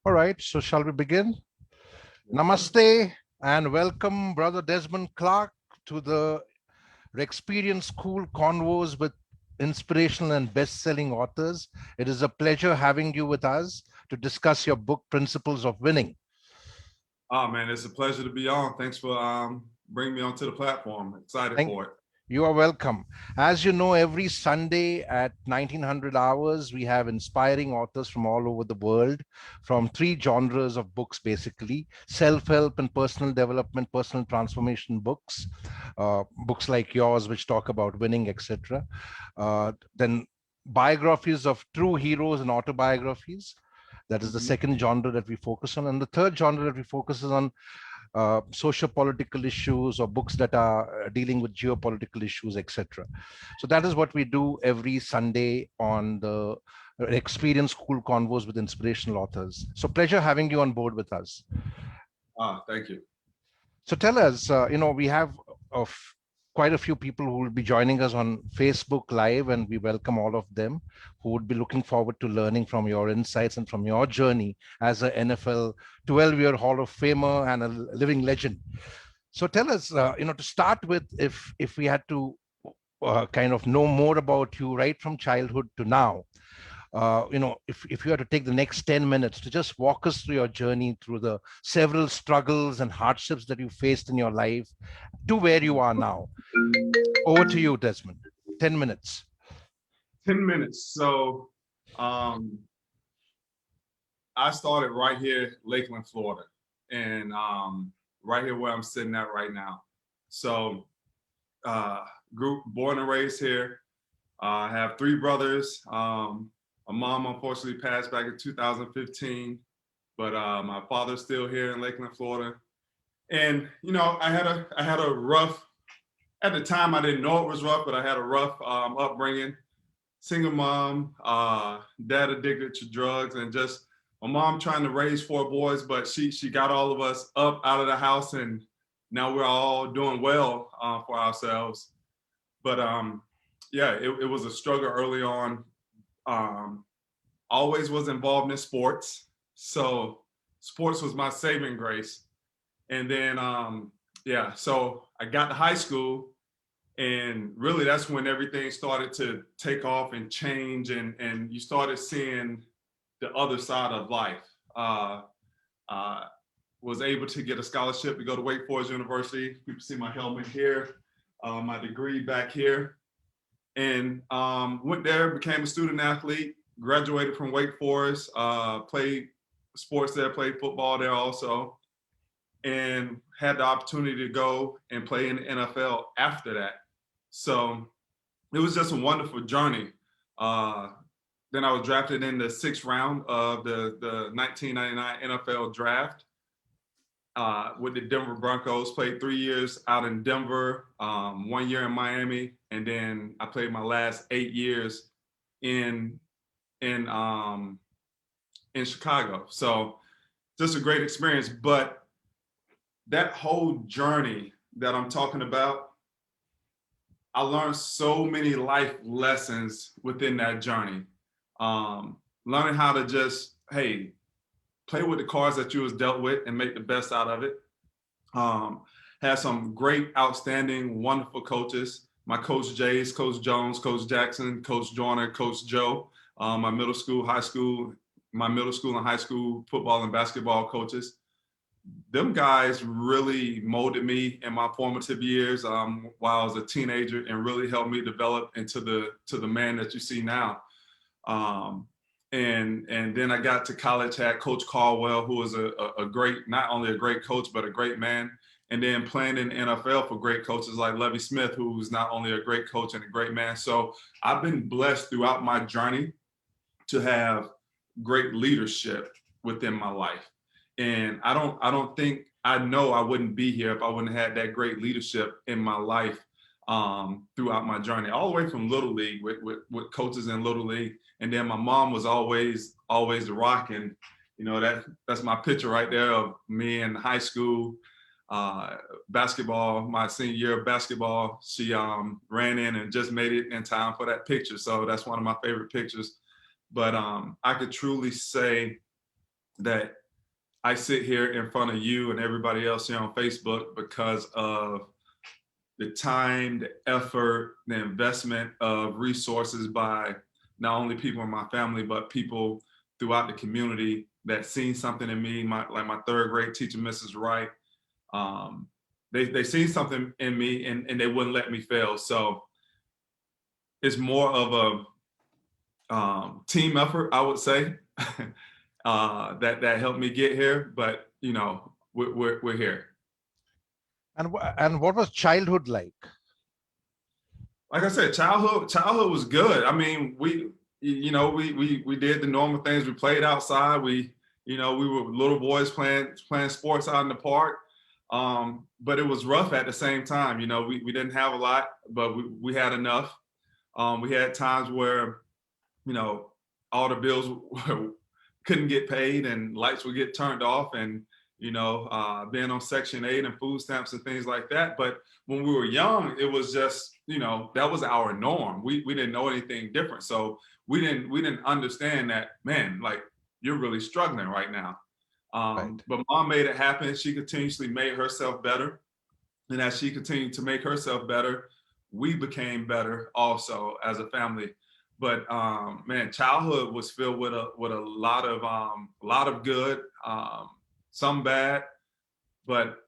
All right, so shall we begin? Namaste and welcome, Brother Desmond Clark, to the Experience School Convos with inspirational and best-selling authors. It is a pleasure having you with us to discuss your book, Principles of Winning. Oh man, it's a pleasure to be on. Thanks for bringing me onto the platform. Excited Thank for it. You are welcome. As you know, every Sunday at 1900 hours, we have inspiring authors from all over the world, from three genres of books, basically self-help and personal development, personal transformation books, books like yours, which talk about winning, etc. Then biographies of true heroes and autobiographies. That is the Mhm. second genre that we focus on. And the third genre that we focus on socio-political issues or books that are dealing with geopolitical issues, etc. So that is what we do every Sunday on the Experience School Convos with inspirational authors. So pleasure having you on board with us. Thank you. So tell us, we have of quite a few people who will be joining us on Facebook Live, and we welcome all of them who would be looking forward to learning from your insights and from your journey as a NFL 12-year Hall of Famer and a living legend. So tell us, to start with, if we had to kind of know more about you right from childhood to now, if you had to take the next 10 minutes to just walk us through your journey through the several struggles and hardships that you faced in your life to where you are now. Over to you, Desmond. 10 minutes. 10 minutes. So um, I started right here, Lakeland, Florida, and right here where I'm sitting at right now. So uh, born and raised here. I have three brothers. My mom unfortunately passed back in 2015, but my father's still here in Lakeland, Florida. And I had a rough. At the time, I didn't know it was rough, but I had a rough upbringing. Single mom, dad addicted to drugs, and just my mom trying to raise four boys, but she got all of us up out of the house, and now we're all doing well for ourselves. But yeah, it was a struggle early on. Um, Always was involved in sports, so sports was my saving grace. And then yeah, so I got to high school, and really that's when everything started to take off and change, and you started seeing the other side of life. uh, uh, was able to get a scholarship to go to Wake Forest University. People see my helmet here, my degree back here, and went there, became a student athlete, graduated from Wake Forest, played sports there, played football there also, and had the opportunity to go and play in the NFL after that. So it was just a wonderful journey. Uh, then I was drafted in the sixth round of the 1999 NFL draft with the Denver Broncos. Played 3 years out in Denver, 1 year in Miami, and then I played my last 8 years in in um, in Chicago. So just a great experience. But that whole journey that I'm talking about, I learned so many life lessons within that journey. Learning how to just, hey, play with the cards that you was dealt with and make the best out of it. Had some great, outstanding, wonderful coaches. My coach Jays, Coach Jones, Coach Jackson, Coach Joyner, Coach Joe. My middle school, high school, my middle school and high school football and basketball coaches. Them guys really molded me in my formative years while I was a teenager, and really helped me develop into the man that you see now. Um, and then I got to college, had Coach Caldwell, who was a great, not only a great coach, but a great man. And then playing in the NFL for great coaches like Levy Smith, who's not only a great coach and a great man. So I've been blessed throughout my journey to have great leadership within my life. And I don't think, I know I wouldn't be here if I wouldn't have had that great leadership in my life throughout my journey, all the way from Little League with coaches in Little League. And then my mom was always the rock. And, that's my picture right there of me in high school, basketball, my senior year of basketball. She ran in and just made it in time for that picture. So that's one of my favorite pictures. But I could truly say that I sit here in front of you and everybody else here on Facebook because of the time, the effort, the investment of resources by not only people in my family, but people throughout the community that seen something in me. Like my third grade teacher, Mrs. Wright, they seen something in me and they wouldn't let me fail. So it's more of a team effort, I would say, that helped me get here. But you know, we're here. And what was childhood like? Like I said, childhood was good. I mean, we did the normal things. We played outside. We were little boys playing sports out in the park. But it was rough at the same time. You know, we didn't have a lot, but we had enough. We had times where, you know, all the bills couldn't get paid and lights would get turned off, and being on Section 8 and food stamps and things like that. But when we were young, it was just, that was our norm. We didn't know anything different. So we didn't understand that, man, like, you're really struggling right now. Right. But mom made it happen. She continuously made herself better. And as she continued to make herself better, we became better also as a family. But man, childhood was filled with a lot of good, some bad. But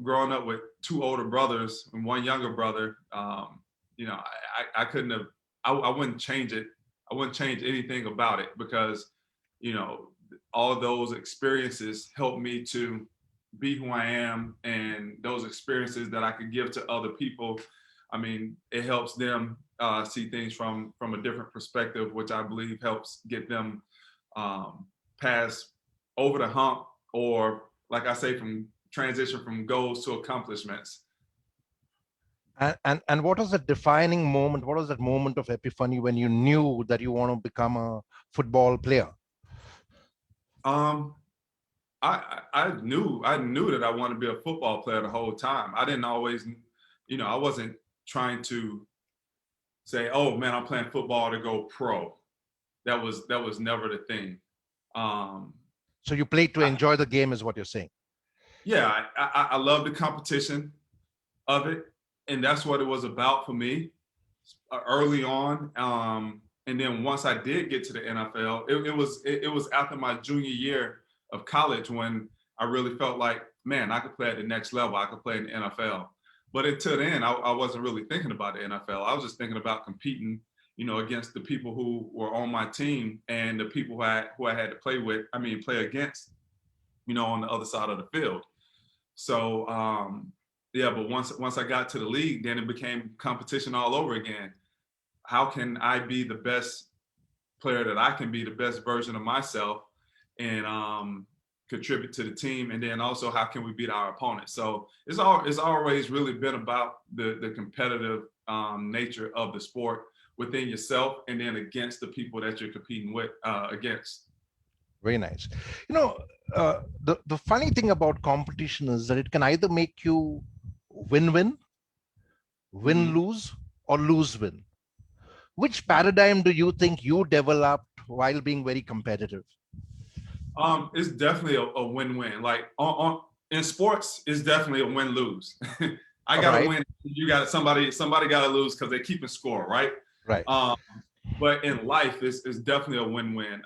growing up with two older brothers and one younger brother, I couldn't have. I wouldn't change it. I wouldn't change anything about it because all those experiences helped me to be who I am, and those experiences that I could give to other people. I mean, it helps them see things from a different perspective, which I believe helps get them past over the hump, or like I say, from transition from goals to accomplishments. And what was the defining moment? What was that moment of epiphany when you knew that you want to become a football player? I knew that I wanted to be a football player the whole time. I didn't always, I wasn't trying to say, oh man, I'm playing football to go pro. That was never the thing. So you played to enjoy the game, is what you're saying? Yeah, I love the competition of it, and that's what it was about for me early on. And then once I did get to the NFL, it was after my junior year of college when I really felt like, man, I could play at the next level. I could play in the NFL. But until then, I wasn't really thinking about the NFL. I was just thinking about competing, against the people who were on my team and the people who I had to play against, on the other side of the field. So yeah, but once I got to the league, then it became competition all over again. How can I be the best player that I can be, the best version of myself, and contribute to the team? And then also, how can we beat our opponents? So it's always really been about the competitive nature of the sport within yourself, and then against the people that you're competing with against. Very nice. The funny thing about competition is that it can either make you win-win, win-lose, or lose-win. Which paradigm do you think you developed while being very competitive? It's definitely a win-win. Like in sports, it's definitely a win-lose. I gotta win. You got somebody gotta lose because they're keeping score, right? Right. But in life, it's definitely a win-win.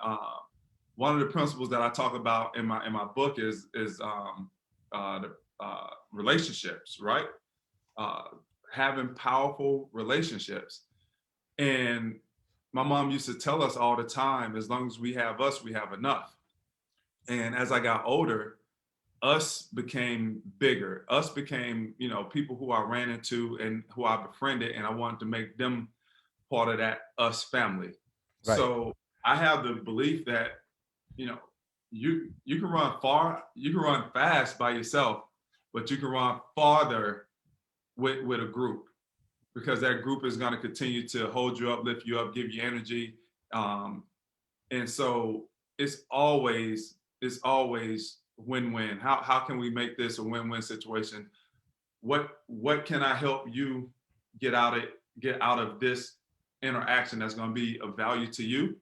One of the principles that I talk about in my book is the relationships, right? Having powerful relationships. And my mom used to tell us all the time, as long as we have us, we have enough. And as I got older, us became bigger. Us became, people who I ran into and who I befriended, and I wanted to make them part of that us family. Right. So I have the belief that, you can run far, you can run fast by yourself, but you can run farther with a group, because that group is going to continue to hold you up, lift you up, give you energy. And so it's always win-win. How can we make this a win-win situation? What can I help you get out of this interaction that's going to be of value to you?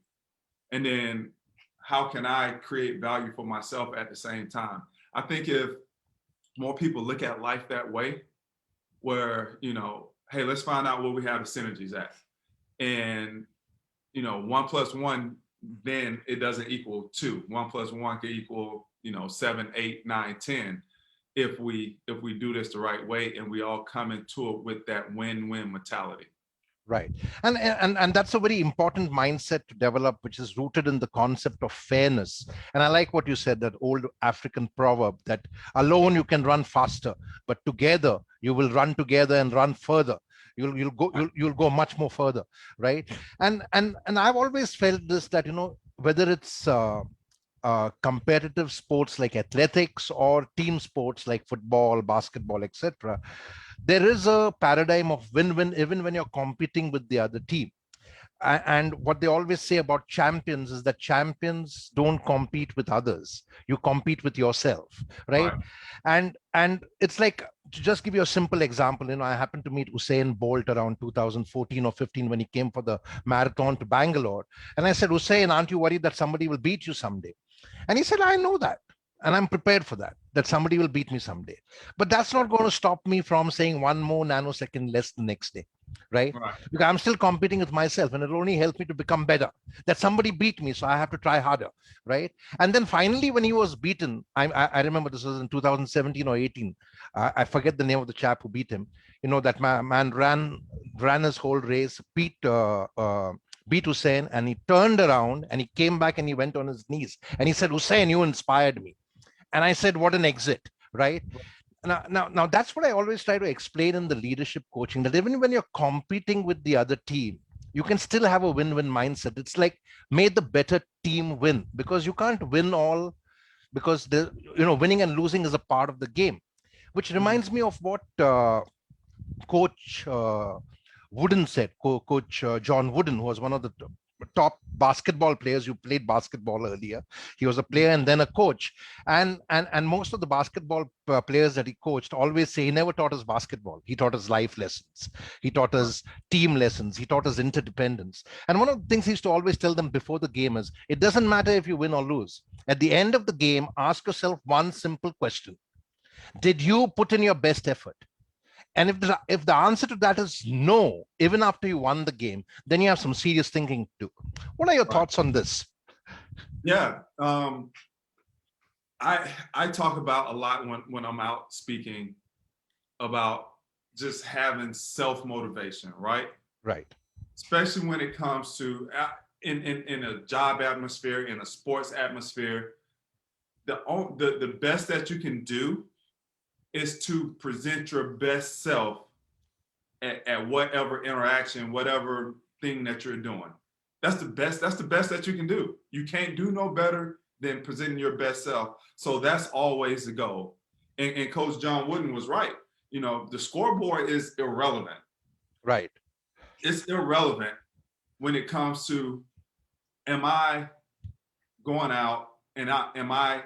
And then how can I create value for myself at the same time? I think if more people look at life that way, where, hey, let's find out where we have the synergies at. And, 1+1, then it doesn't equal 2. 1+1 could equal, 7, 8, 9, 10. If we do this the right way and we all come into it with that win-win mentality. Right. And that's a very important mindset to develop, which is rooted in the concept of fairness. And I like what you said, that old African proverb that alone you can run faster, but together you will run together and run further. You'll go much more further, right? And I've always felt this, that whether it's competitive sports like athletics or team sports like football, basketball, etc., there is a paradigm of win-win even when you're competing with the other team. And what they always say about champions is that champions don't compete with others, you compete with yourself, right? And it's like, to just give you a simple example, I happened to meet Usain Bolt around 2014 or 15 when he came for the marathon to Bangalore, and I said, Usain, aren't you worried that somebody will beat you someday? And he said, I know that. And I'm prepared for that somebody will beat me someday. But that's not going to stop me from saying one more nanosecond less the next day, right? Because I'm still competing with myself, and it'll only help me to become better. That somebody beat me, so I have to try harder, right? And then finally, when he was beaten, I remember this was in 2017 or 18. I forget the name of the chap who beat him. That man ran his whole race, beat Hussein, and he turned around and he came back and he went on his knees and he said, Hussein, you inspired me. And I said, what an exit, right? Now, that's what I always try to explain in the leadership coaching, that even when you're competing with the other team, you can still have a win-win mindset. It's like, may the better team win, because you can't win all, because winning and losing is a part of the game. Which reminds me of what Coach Wooden said, Coach John Wooden, who was one of the top basketball players. You played basketball earlier. He was a player and then a coach. And most of the basketball players that he coached always say he never taught us basketball. He taught us life lessons. He taught us team lessons. He taught us interdependence. And one of the things he used to always tell them before the game is, it doesn't matter if you win or lose. At the end of the game, ask yourself one simple question. Did you put in your best effort? And if the answer to that is no, even after you won the game, then you have some serious thinking to do. What are your thoughts on this? Yeah, I talk about a lot when I'm out speaking about just having self-motivation, right? Right. Especially when it comes to in a job atmosphere, in a sports atmosphere, the best that you can do is to present your best self at whatever interaction, whatever thing that you're doing. That's the best that you can do. You can't do no better than presenting your best self. So that's always the goal. And Coach John Wooden was right. The scoreboard is irrelevant. Right. It's irrelevant when it comes to, am I going out and am I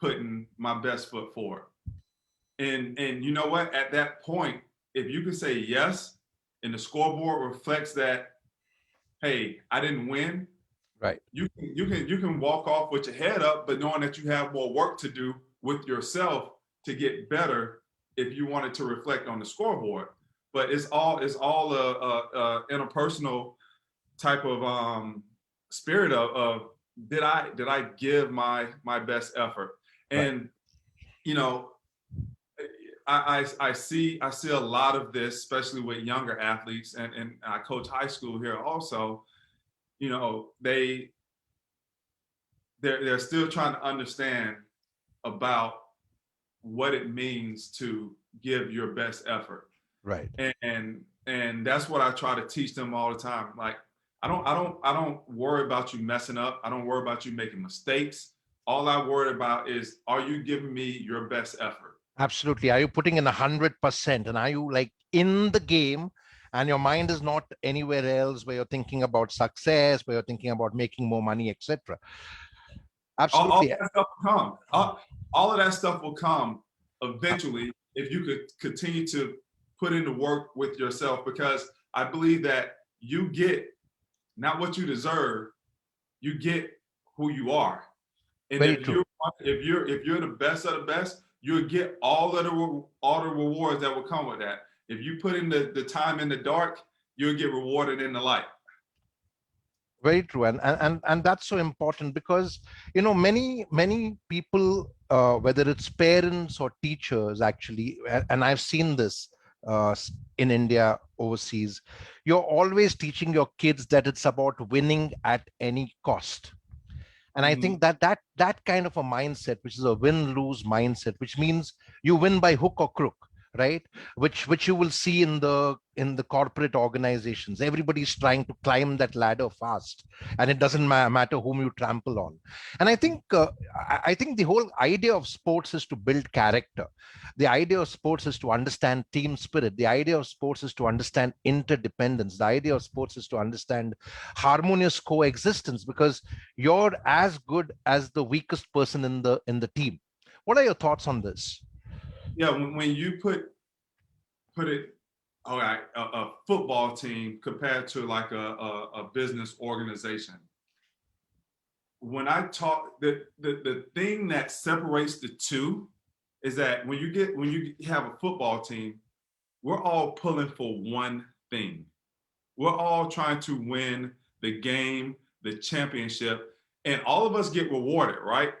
putting my best foot forward? And you know what? At that point, if you can say yes, and the scoreboard reflects that, hey, I didn't win. Right. You can walk off with your head up, but knowing that you have more work to do with yourself to get better if you wanted to reflect on the scoreboard. But it's all a interpersonal type of spirit of did I give my best effort? And I see a lot of this, especially with younger athletes, and I coach high school here also. They're still trying to understand about what it means to give your best effort. Right. And that's what I try to teach them all the time. Like, I don't worry about you messing up. I don't worry about you making mistakes. All I worry about is, are you giving me your best effort? Absolutely. Are you putting in 100%? And are you like in the game, and your mind is not anywhere else where you're thinking about success, where you're thinking about making more money, etc. Absolutely. All of that stuff will come eventually if you could continue to put in the work with yourself, because I believe that you get not what you deserve, you get who you are. And Very true. if you're the best of the best, you'll get all the rewards that will come with that. If you put in the time in the dark, you'll get rewarded in the light. Very true, and that's so important because many people, whether it's parents or teachers, actually, and I've seen this in India, overseas, you're always teaching your kids that it's about winning at any cost. And I Mhm. think that kind of a mindset, which is a win-lose mindset, which means you win by hook or crook, right? Which you will see in the corporate organizations. Everybody's trying to climb that ladder fast, and it doesn't matter whom you trample on. And I think the whole idea of sports is to build character. The idea of sports is to understand team spirit. The idea of sports is to understand interdependence. The idea of sports is to understand harmonious coexistence, because you're as good as the weakest person in the team. What are your thoughts on this? Yeah, when you put it, all right, a football team compared to like a business organization. When I talk, the thing that separates the two is that when you have a football team, we're all pulling for one thing. We're all trying to win the game, the championship, and all of us get rewarded, right?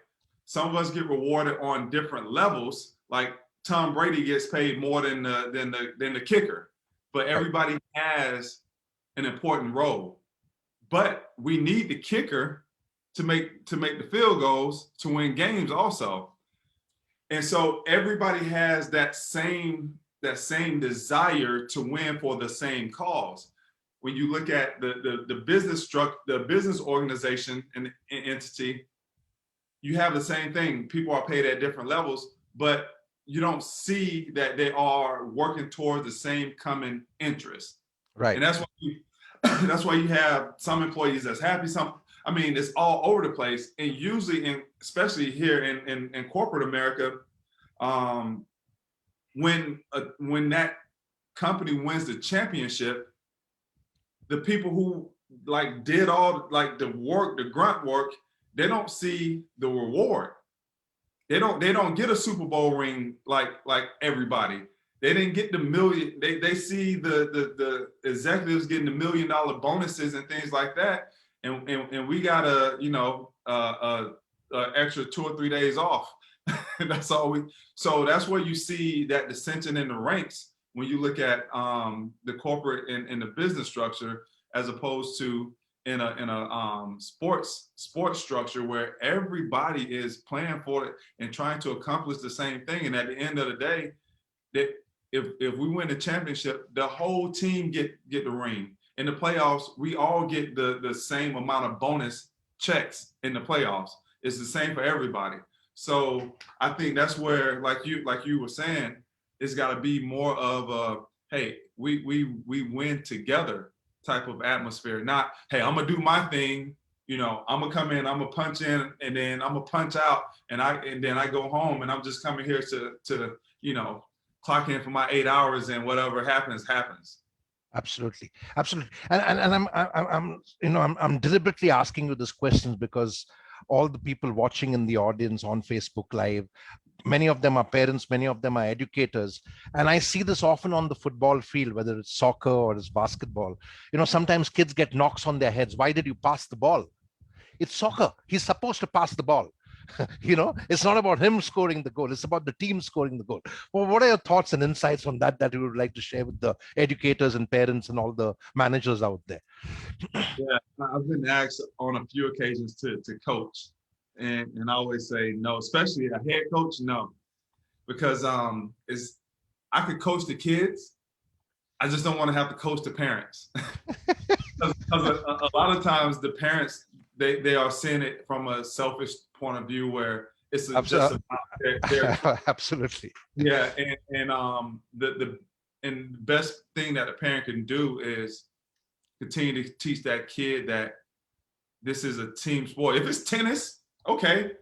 Some of us get rewarded on different levels. Like Tom Brady gets paid more than the kicker, but Right. everybody has an important role. But we need the kicker to make the field goals to win games also. And so everybody has that same desire to win for the same cause. When you look at the the business organization and entity, you have the same thing. People are paid at different levels, but you don't see that they are working towards the same common interest. Right. And that's why that's why you have some employees that's happy, some, I mean, it's all over the place. And usually especially here in corporate America, um, when that company wins the championship, the people who like did all like the work, the grunt work, they don't see the reward. They don't get a Super Bowl ring like everybody. They didn't get the million. They see the executives getting the $1 million bonuses and things like that, and we got extra 2 or 3 days off. That's all we. So that's where you see that dissension in the ranks when you look at the corporate and the business structure, as opposed to in a sports structure where everybody is playing for it and trying to accomplish the same thing. And at the end of the day, that if we win the championship, the whole team get the ring. In the playoffs, we all get the same amount of bonus checks in the playoffs. It's the same for everybody. So I think that's where, like you were saying, it's got to be more of a, hey, we win together type of atmosphere. Not, hey, I'm gonna do my thing. I'm gonna come in, I'm gonna punch in, and then I'm gonna punch out, and then I go home, and I'm just coming here to clock in for my 8 hours, and whatever happens happens. Absolutely, absolutely. And I'm deliberately asking you this questions because all the people watching in the audience on Facebook Live, many of them are parents, many of them are educators, and I see this often on the football field, whether it's soccer or it's basketball. Sometimes kids get knocks on their heads. Why did you pass the ball? It's soccer. He's supposed to pass the ball. It's not about him scoring the goal. It's about the team scoring the goal. Well, what are your thoughts and insights on that you would like to share with the educators and parents and all the managers out there? Yeah, I've been asked on a few occasions to coach, and I always say no, especially a head coach, no, because it's I could coach the kids, I just don't want to have to coach the parents. Because a lot of times the parents, they are seeing it from a selfish point of view where it's just about Absolutely. yeah, and the best thing that a parent can do is continue to teach that kid that this is a team sport. If it's tennis, okay,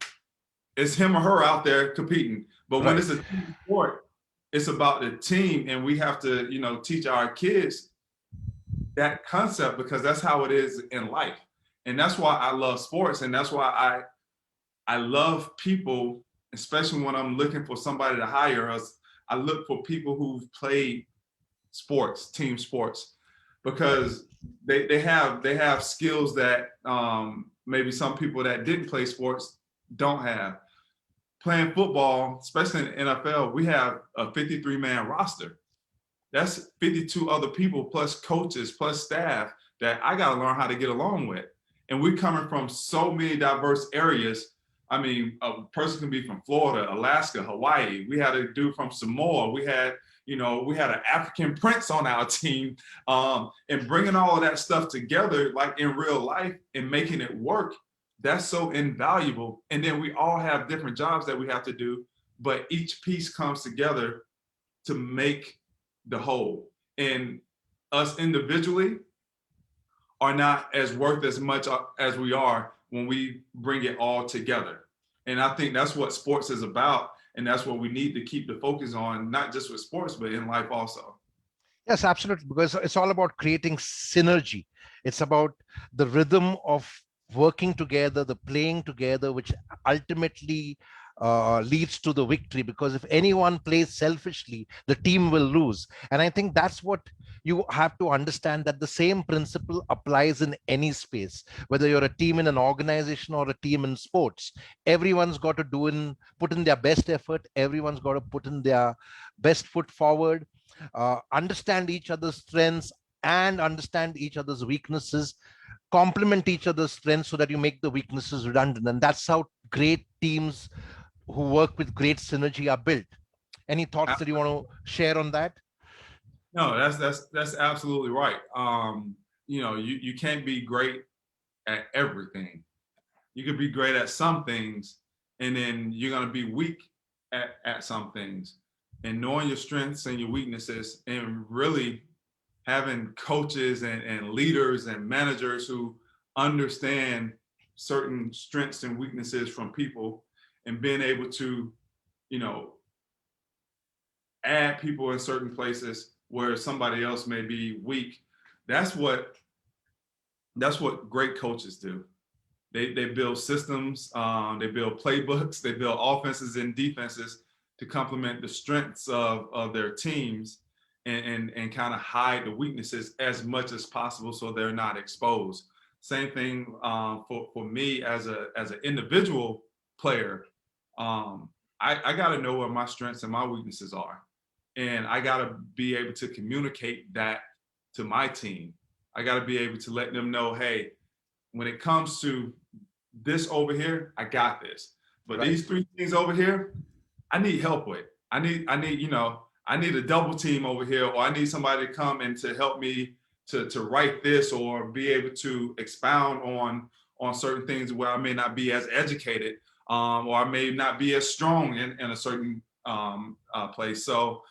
it's him or her out there competing. But when Right. it's a team sport, it's about the team, and we have to, teach our kids that concept, because that's how it is in life. And that's why I love sports, and that's why I love people, especially when I'm looking for somebody to hire us. I look for people who've played sports, team sports, because they have skills that maybe some people that didn't play sports don't have. Playing football, especially in the NFL, we have a 53-man roster. That's 52 other people plus coaches plus staff that I got to learn how to get along with. And we're coming from so many diverse areas. I mean, a person can be from Florida, Alaska, Hawaii. We had a dude from Samoa. We had an African prince on our team. And bringing all of that stuff together, like in real life, and making it work, that's so invaluable. And then we all have different jobs that we have to do, but each piece comes together to make the whole. And us individually are not as worth as much as we are when we bring it all together. And I think that's what sports is about. And that's what we need to keep the focus on, not just with sports, but in life also. Yes, absolutely, because it's all about creating synergy. It's about the rhythm of working together, the playing together, which ultimately leads to the victory. Because if anyone plays selfishly, the team will lose. And I think that's what you have to understand, that the same principle applies in any space, whether you're a team in an organization or a team in sports. Everyone's got to put in their best effort. Everyone's got to put in their best foot forward, understand each other's strengths and understand each other's weaknesses, complement each other's strengths so that you make the weaknesses redundant. And that's how great teams who work with great synergy are built. Any thoughts that you want to share on that? No, that's absolutely right. You can't be great at everything. You could be great at some things, and then you're gonna be weak at some things. And knowing your strengths and your weaknesses, and really having coaches and leaders and managers who understand certain strengths and weaknesses from people, and being able to, you know, add people in certain places where somebody else may be weak. That's what great coaches do. They build systems, they build playbooks, they build offenses and defenses to complement the strengths of their teams, and kind of hide the weaknesses as much as possible so they're not exposed. Same thing for me as an individual player. I got to know where my strengths and my weaknesses are, and I got to be able to communicate that to my team. I got to be able to let them know, hey, when it comes to this over here, I got this. But Right. these three things over here, I need help with. I need a double team over here, or I need somebody to come and to help me to write this, or be able to expound on certain things where I may not be as educated, or I may not be as strong in a certain place. So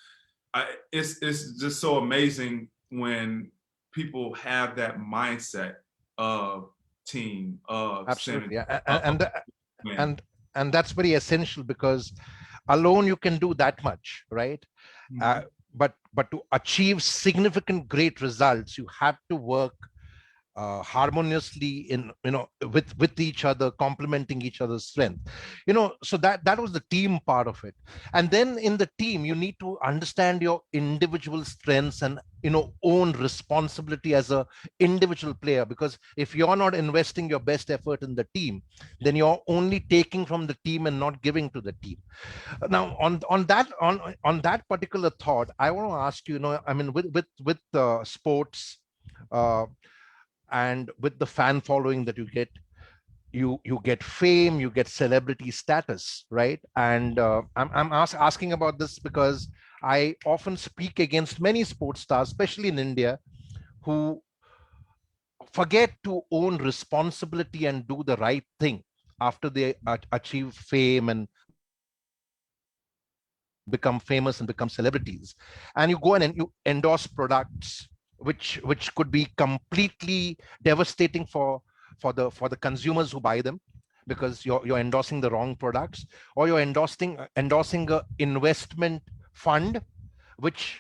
it's just so amazing when people have that mindset of team, of Absolutely. synergy, And and that's very essential, because alone you can do that much, right? uh, but to achieve significant great results, you have to work harmoniously in, with each other, complementing each other's strength. So that was the team part of it. And then in the team, you need to understand your individual strengths and own responsibility as a individual player, because if you're not investing your best effort in the team, then you're only taking from the team and not giving to the team. Now on that particular thought, I want to ask you, I mean, with sports, uh, and with the fan following that you get, you get fame, you get celebrity status, right? And I'm asking about this because I often speak against many sports stars, especially in India, who forget to own responsibility and do the right thing after they achieve fame and become famous and become celebrities. And you go in and you endorse products which could be completely devastating for the consumers who buy them, because you're endorsing the wrong products, or you're endorsing a investment fund which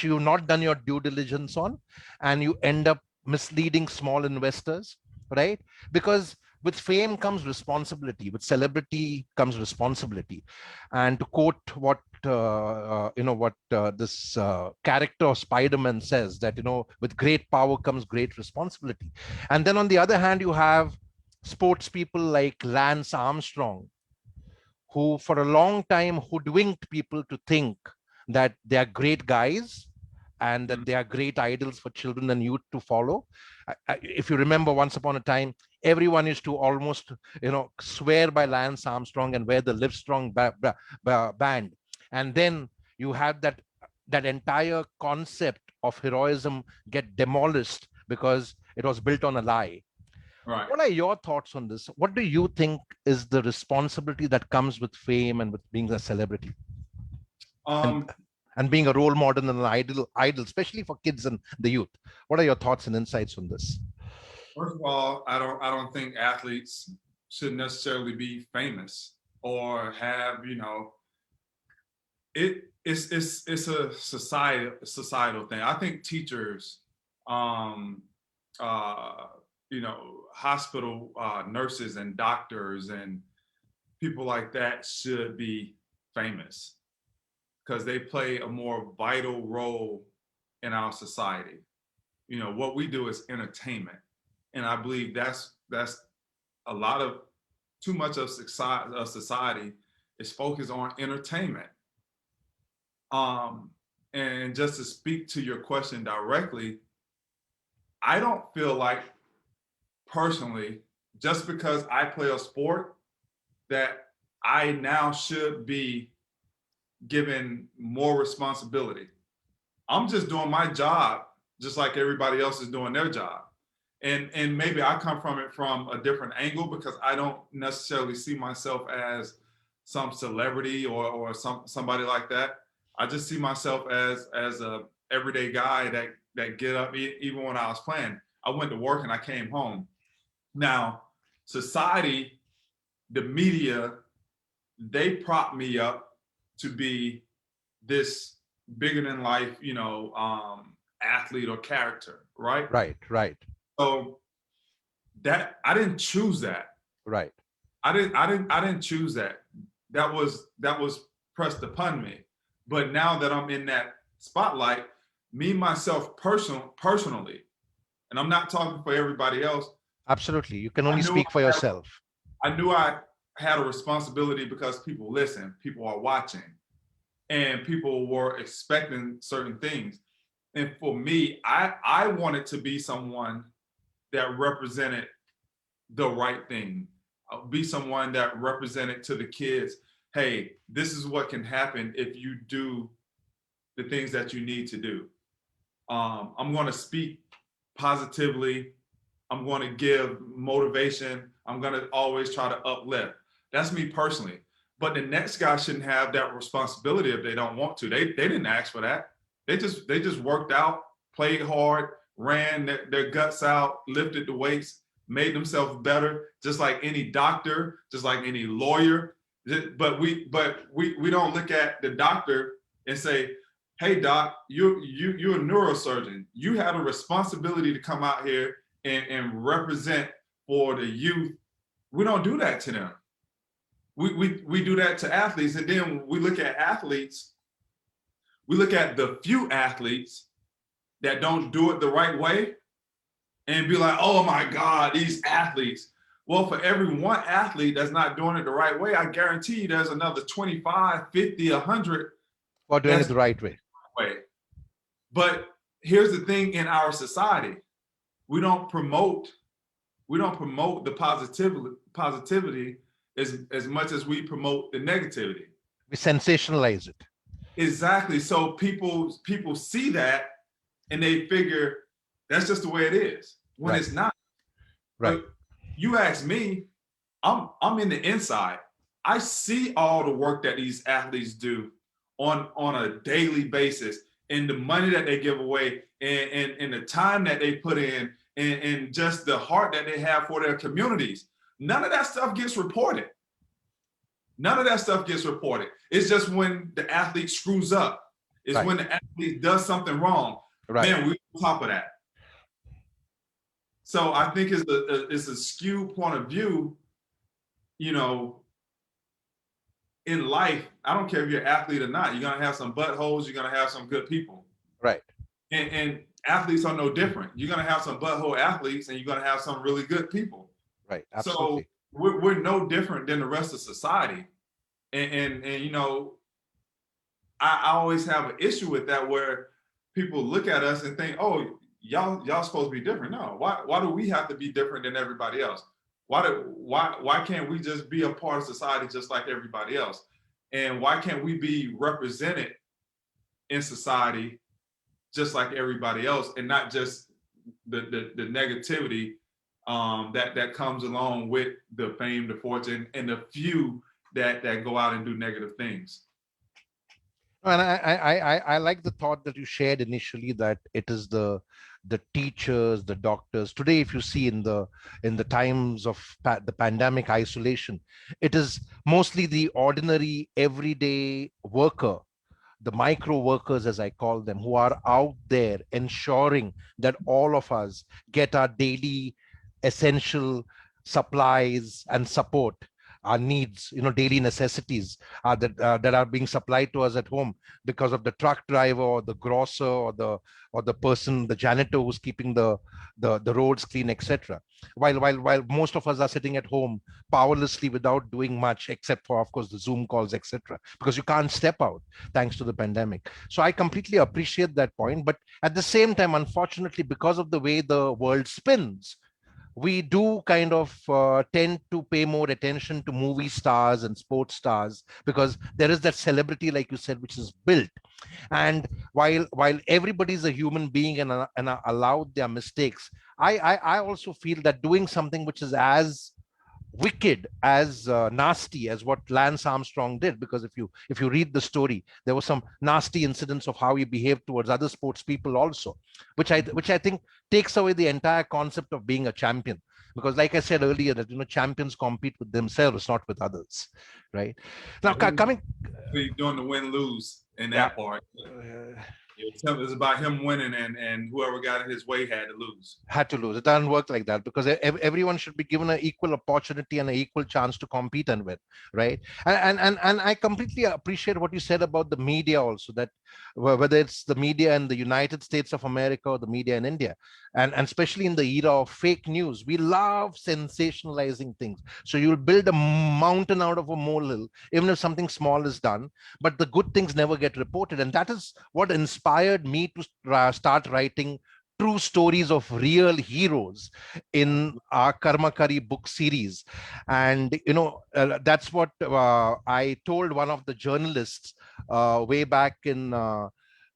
you've not done your due diligence on, and you end up misleading small investors, right? Because with fame comes responsibility, with celebrity comes responsibility. And to quote what this character of Spider-Man says, that with great power comes great responsibility. And then on the other hand, you have sports people like Lance Armstrong, who for a long time hoodwinked people to think that they are great guys and that they are great idols for children and youth to follow. If you remember, once upon a time, everyone used to almost, swear by Lance Armstrong and wear the Livestrong band. And then you have that entire concept of heroism get demolished because it was built on a lie. Right. What are your thoughts on this? What do you think is the responsibility that comes with fame and with being a celebrity, and and being a role model and an idol, especially for kids and the youth? What are your thoughts and insights on this? First of all, I don't think athletes should necessarily be famous or have, it's a societal thing. I think teachers, hospital nurses and doctors and people like that should be famous because they play a more vital role in our society. What we do is entertainment, and I believe that's a lot of too much of society is focused on entertainment. And just to speak to your question directly, I don't feel like personally, just because I play a sport, that I now should be given more responsibility. I'm just doing my job just like everybody else is doing their job. And maybe I come from it from a different angle because I don't necessarily see myself as some celebrity or somebody like that. I just see myself as a everyday guy that get up even when I was playing. I went to work and I came home. Now, society, the media, they prop me up to be this bigger than life, athlete or character, right? Right. So that I didn't choose that. Right. I didn't choose that. That was pressed upon me. But now that I'm in that spotlight, me myself personally, and I'm not talking for everybody else. Absolutely. You can only speak for yourself. I knew I had a responsibility because people listen, people are watching, and people were expecting certain things. And for me, I wanted to be someone that represented the right thing, be someone that represented to the kids, hey, this is what can happen if you do the things that you need to do. I'm going to speak positively. I'm going to give motivation. I'm going to always try to uplift. That's me personally. But the next guy shouldn't have that responsibility if they don't want to. They didn't ask for that. They just worked out, played hard, ran their guts out, lifted the weights, made themselves better, just like any doctor, just like any lawyer. But we don't look at the doctor and say, hey doc, you're a neurosurgeon. You have a responsibility to come out here and represent for the youth. We don't do that to them. We do that to athletes, and then we look at athletes. We look at the few athletes that don't do it the right way and be like, oh my God, these athletes. Well, for every one athlete that's not doing it the right way, I guarantee you there's another 25, 50, 100 for doing it the right way. But here's the thing in our society, we don't promote the positivity as much as we promote the negativity. We sensationalize it. Exactly. So people see that and they figure that's just the way it is when Right. it's not. Right. But you ask me, I'm in the inside. I see all the work that these athletes do on a daily basis, and the money that they give away, and the time that they put in, and just the heart that they have for their communities. None of that stuff gets reported. None of that stuff gets reported. It's just when the athlete screws up. It's Right. when the athlete does something wrong. Right. Man, we're on top of that. So I think it's a skewed point of view, you know, in life. I don't care if you're an athlete or not. You're gonna have some buttholes. You're gonna have some good people. Right. And athletes are no different. You're gonna have some butthole athletes, and you're gonna have some really good people. Right. So Absolutely. we're no different than the rest of society. And you know, I always have an issue with that where people look at us and think, oh, y'all supposed to be different. No, why do we have to be different than everybody else? Why can't we just be a part of society just like everybody else? And why can't we be represented in society just like everybody else, and not just the negativity that comes along with the fame, the fortune, and the few that go out and do negative things. And I like the thought that you shared initially, that it is the teachers, the doctors. Today, if you see in the times of the pandemic isolation, it is mostly the ordinary everyday worker, the micro workers, as I call them, who are out there ensuring that all of us get our daily essential supplies and support, our needs, daily necessities, that are being supplied to us at home because of the truck driver or the grocer or the person, the janitor who's keeping the roads clean, etc. While most of us are sitting at home powerlessly without doing much, except for, of course, the Zoom calls, etc., because you can't step out thanks to the pandemic. So I completely appreciate that point. But at the same time, unfortunately, because of the way the world spins, we do kind of tend to pay more attention to movie stars and sports stars, because there is that celebrity, like you said, which is built. And while everybody's a human being and are allowed their mistakes, I also feel that doing something which is as wicked, as nasty as what Lance Armstrong did, because if you read the story, there were some nasty incidents of how he behaved towards other sports people also, which I think takes away the entire concept of being a champion. Because, like I said earlier, that champions compete with themselves, not with others, right? Now, Yeah, coming, he's doing the win lose in yeah. that part. It's about him winning, and whoever got in his way had to lose. Had to lose. It doesn't work like that, because everyone should be given an equal opportunity and an equal chance to compete and win, right? And I completely appreciate what you said about the media also, that whether it's the media in the United States of America or the media in India, and especially in the era of fake news, we love sensationalizing things. So you'll build a mountain out of a molehill, even if something small is done, but the good things never get reported. And that is what inspired me to start writing true stories of real heroes in our Karmakari book series. And that's what I told one of the journalists way back in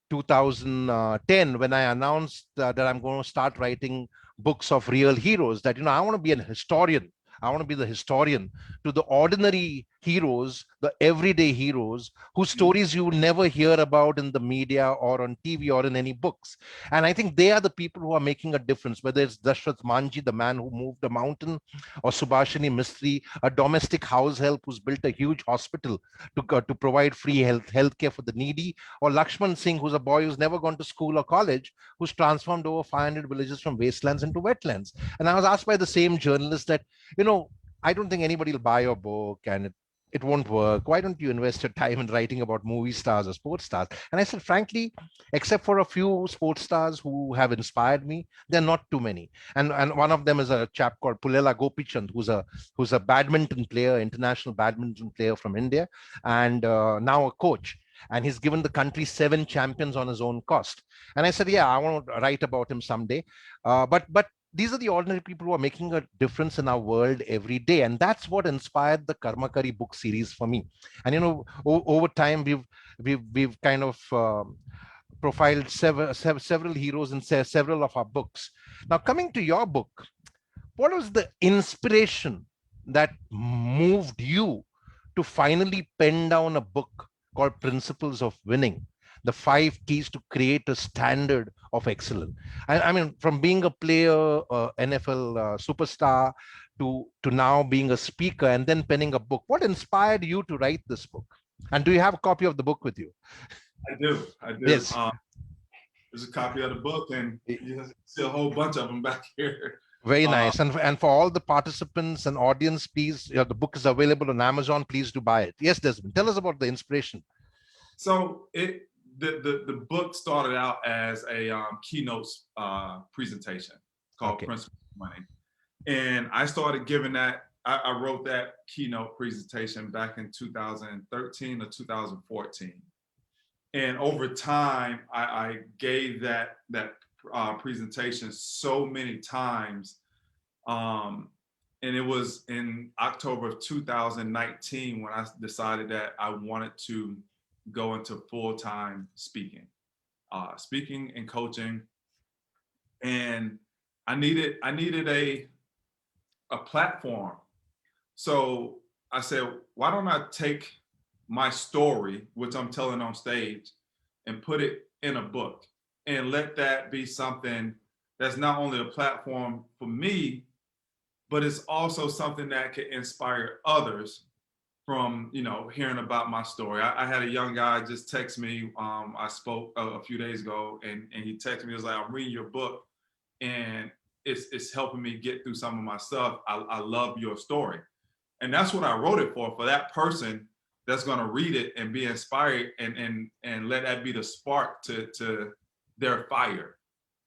2010, when I announced that I'm going to start writing books of real heroes, that I want to be an historian. I want to be the historian to the ordinary heroes, the everyday heroes, whose stories you never hear about in the media or on TV or in any books. And I think they are the people who are making a difference, whether it's Dashrath Manji, the man who moved a mountain, or Subhashini Mistry, a domestic house help who's built a huge hospital to provide free healthcare for the needy, or Lakshman Singh, who's a boy who's never gone to school or college, who's transformed over 500 villages from wastelands into wetlands. And I was asked by the same journalist that, I don't think anybody will buy your book, and it won't work. Why don't you invest your time in writing about movie stars or sports stars? And I said, frankly, except for a few sports stars who have inspired me, there are not too many. And one of them is a chap called Pulela Gopichand, who's a badminton player, international badminton player from India, and now a coach. And he's given the country 7 champions on his own cost. And I said, yeah, I want to write about him someday. But these are the ordinary people who are making a difference in our world every day, and that's what inspired the Karmakari book series for me. And over time, we've kind of profiled several heroes in several of our books. Now, coming to your book, what was the inspiration that moved you to finally pen down a book called Principles of Winning, the 5 keys to create a standard of excellence? I mean, from being a player, NFL superstar, to now being a speaker and then penning a book. What inspired you to write this book? And do you have a copy of the book with you? I do. Yes. There's a copy of the book, and you see a whole bunch of them back here. Very Uh, nice. And for all the participants and audience, please, the book is available on Amazon. Please do buy it. Yes, Desmond, tell us about the inspiration. so the book started out as a keynote presentation called Okay. Principles of Money, and I started giving that. I wrote that keynote presentation back in 2013 or 2014, and over time, I gave that presentation so many times. And it was in October of 2019 when I decided that I wanted to go into full-time speaking, speaking and coaching, and I needed a platform. So I said, why don't I take my story, which I'm telling on stage, and put it in a book and let that be something that's not only a platform for me, but it's also something that can inspire others from hearing about my story. I had a young guy just text me. I spoke a few days ago, and he texted me. He was like, "I'm reading your book, and it's helping me get through some of my stuff. I love your story." And that's what I wrote it for that person that's going to read it and be inspired, and let that be the spark to their fire.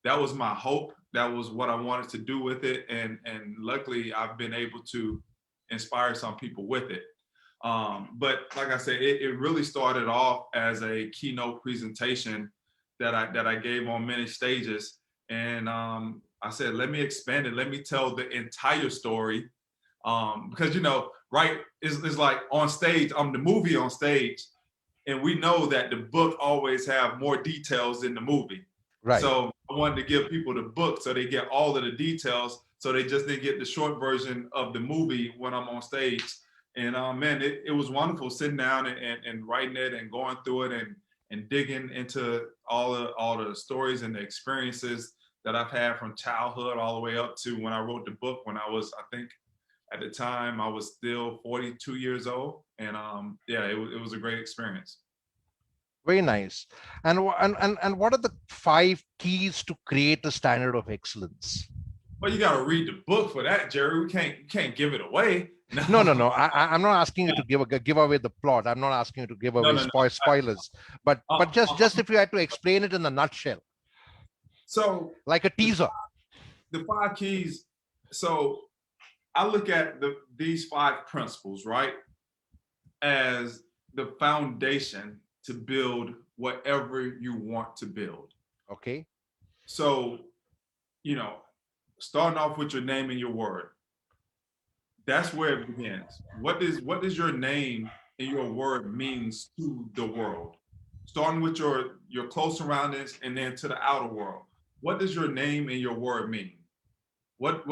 That was my hope. That was what I wanted to do with it, and luckily I've been able to inspire some people with it. But like I said, it really started off as a keynote presentation that I gave on many stages, and I said, let me expand it. Let me tell the entire story, because right, it's like on stage. I'm the movie on stage, and we know that the book always have more details than the movie. Right. So I wanted to give people the book so they get all of the details, so they just didn't get the short version of the movie when I'm on stage. And man, it was wonderful sitting down and writing it and going through it and digging into all the stories and the experiences that I've had from childhood all the way up to when I wrote the book when I was, I think, at the time I was still 42 years old, and yeah, it was a great experience. Very nice. And what are the 5 keys to create a standard of excellence? Well, you got to read the book for that, Jerry. You can't give it away. No, No, no, no. I'm not asking you to give away the plot. I'm not asking you to give no, away no, no. spoilers. But just if you had to explain it in a nutshell, So like a the teaser. the 5 keys. So I look at these 5 principles, right, as the foundation to build whatever you want to build. Okay. So, you know, starting off with your name and your word. That's where it begins. What does your name and your word means to the world? Starting with your close surroundings and then to the outer world. What does your name and your word mean? What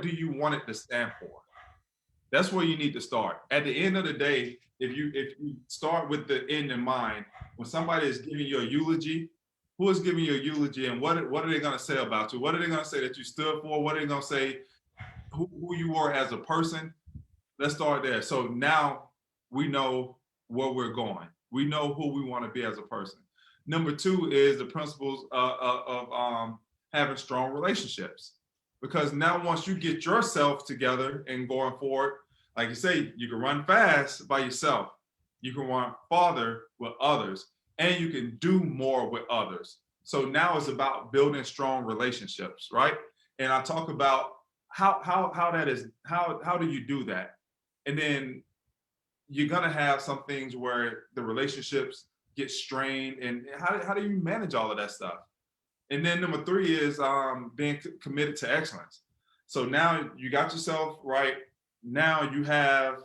do you want it to stand for? That's where you need to start. At the end of the day, if you start with the end in mind, when somebody is giving you a eulogy, who is giving you a eulogy, and what are they going to say about you? What are they going to say that you stood for? What are they going to say who you were as a person? Let's start there. So now we know where we're going. We know who we want to be as a person. Number 2 is the principles of having strong relationships. Because now once you get yourself together and going forward, like you say, you can run fast by yourself. You can run farther with others, and you can do more with others. So now it's about building strong relationships, right? And I talk about how that is, how do you do that? And then you're gonna have some things where the relationships get strained, and how do you manage all of that stuff? And then number 3 is being committed to excellence. So now you got yourself right. Now you have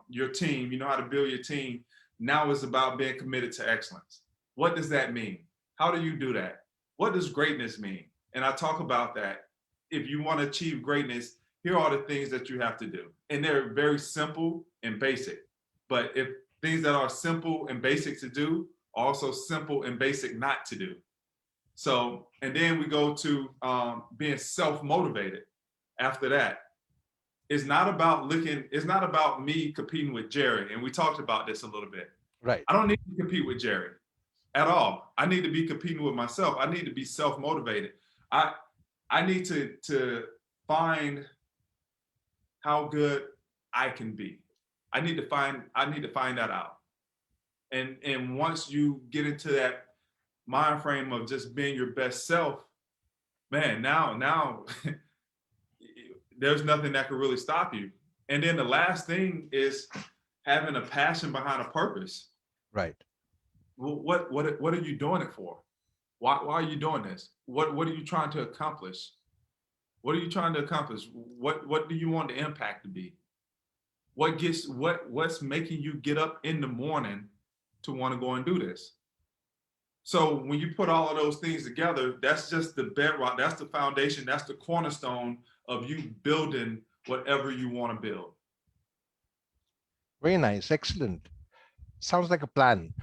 your team. You know how to build your team. Now it's about being committed to excellence. What does that mean? How do you do that? What does greatness mean? And I talk about that. If you want to achieve greatness, here are the things that you have to do. And they're very simple and basic. But if things that are simple and basic to do are also simple and basic not to do. So, and then we go to being self-motivated after that. It's not about me competing with Jerry. And we talked about this a little bit. Right. I don't need to compete with Jerry at all. I need to be competing with myself. I need to be self-motivated. I I need to find how good I can be. I need to find that out. And once you get into that mind frame of just being your best self, man, now there's nothing that can really stop you. And then the last thing is having a passion behind a purpose. Right. Well, what are you doing it for? Why are you doing this? What are you trying to accomplish? What are you trying to accomplish? What do you want the impact to be? What's making you get up in the morning to want to go and do this? So when you put all of those things together, that's just the bedrock, that's the foundation, that's the cornerstone of you building whatever you want to build. Very nice. Excellent. Sounds like a plan.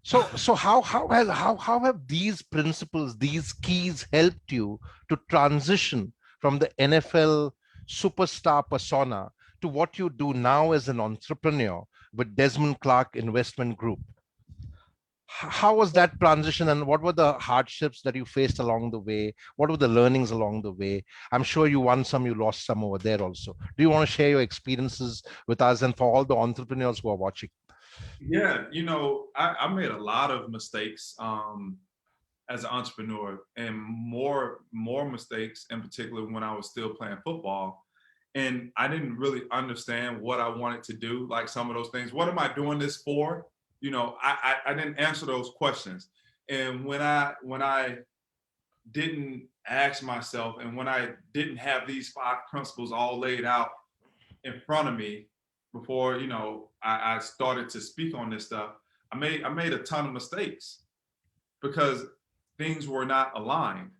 So how have these principles, these keys helped you to transition from the NFL superstar persona to what you do now as an entrepreneur with Desmond Clark Investment Group? How was that transition, and what were the hardships that you faced along the way? What were the learnings along the way? I'm sure you won some, you lost some over there also. Do you want to share your experiences with us and for all the entrepreneurs who are watching? Yeah, I made a lot of mistakes as an entrepreneur, and more mistakes in particular when I was still playing football. And I didn't really understand what I wanted to do, like some of those things. What am I doing this for? I didn't answer those questions. And when I didn't ask myself, and when I didn't have these 5 principles all laid out in front of me before, I started to speak on this stuff, I made a ton of mistakes because things were not aligned.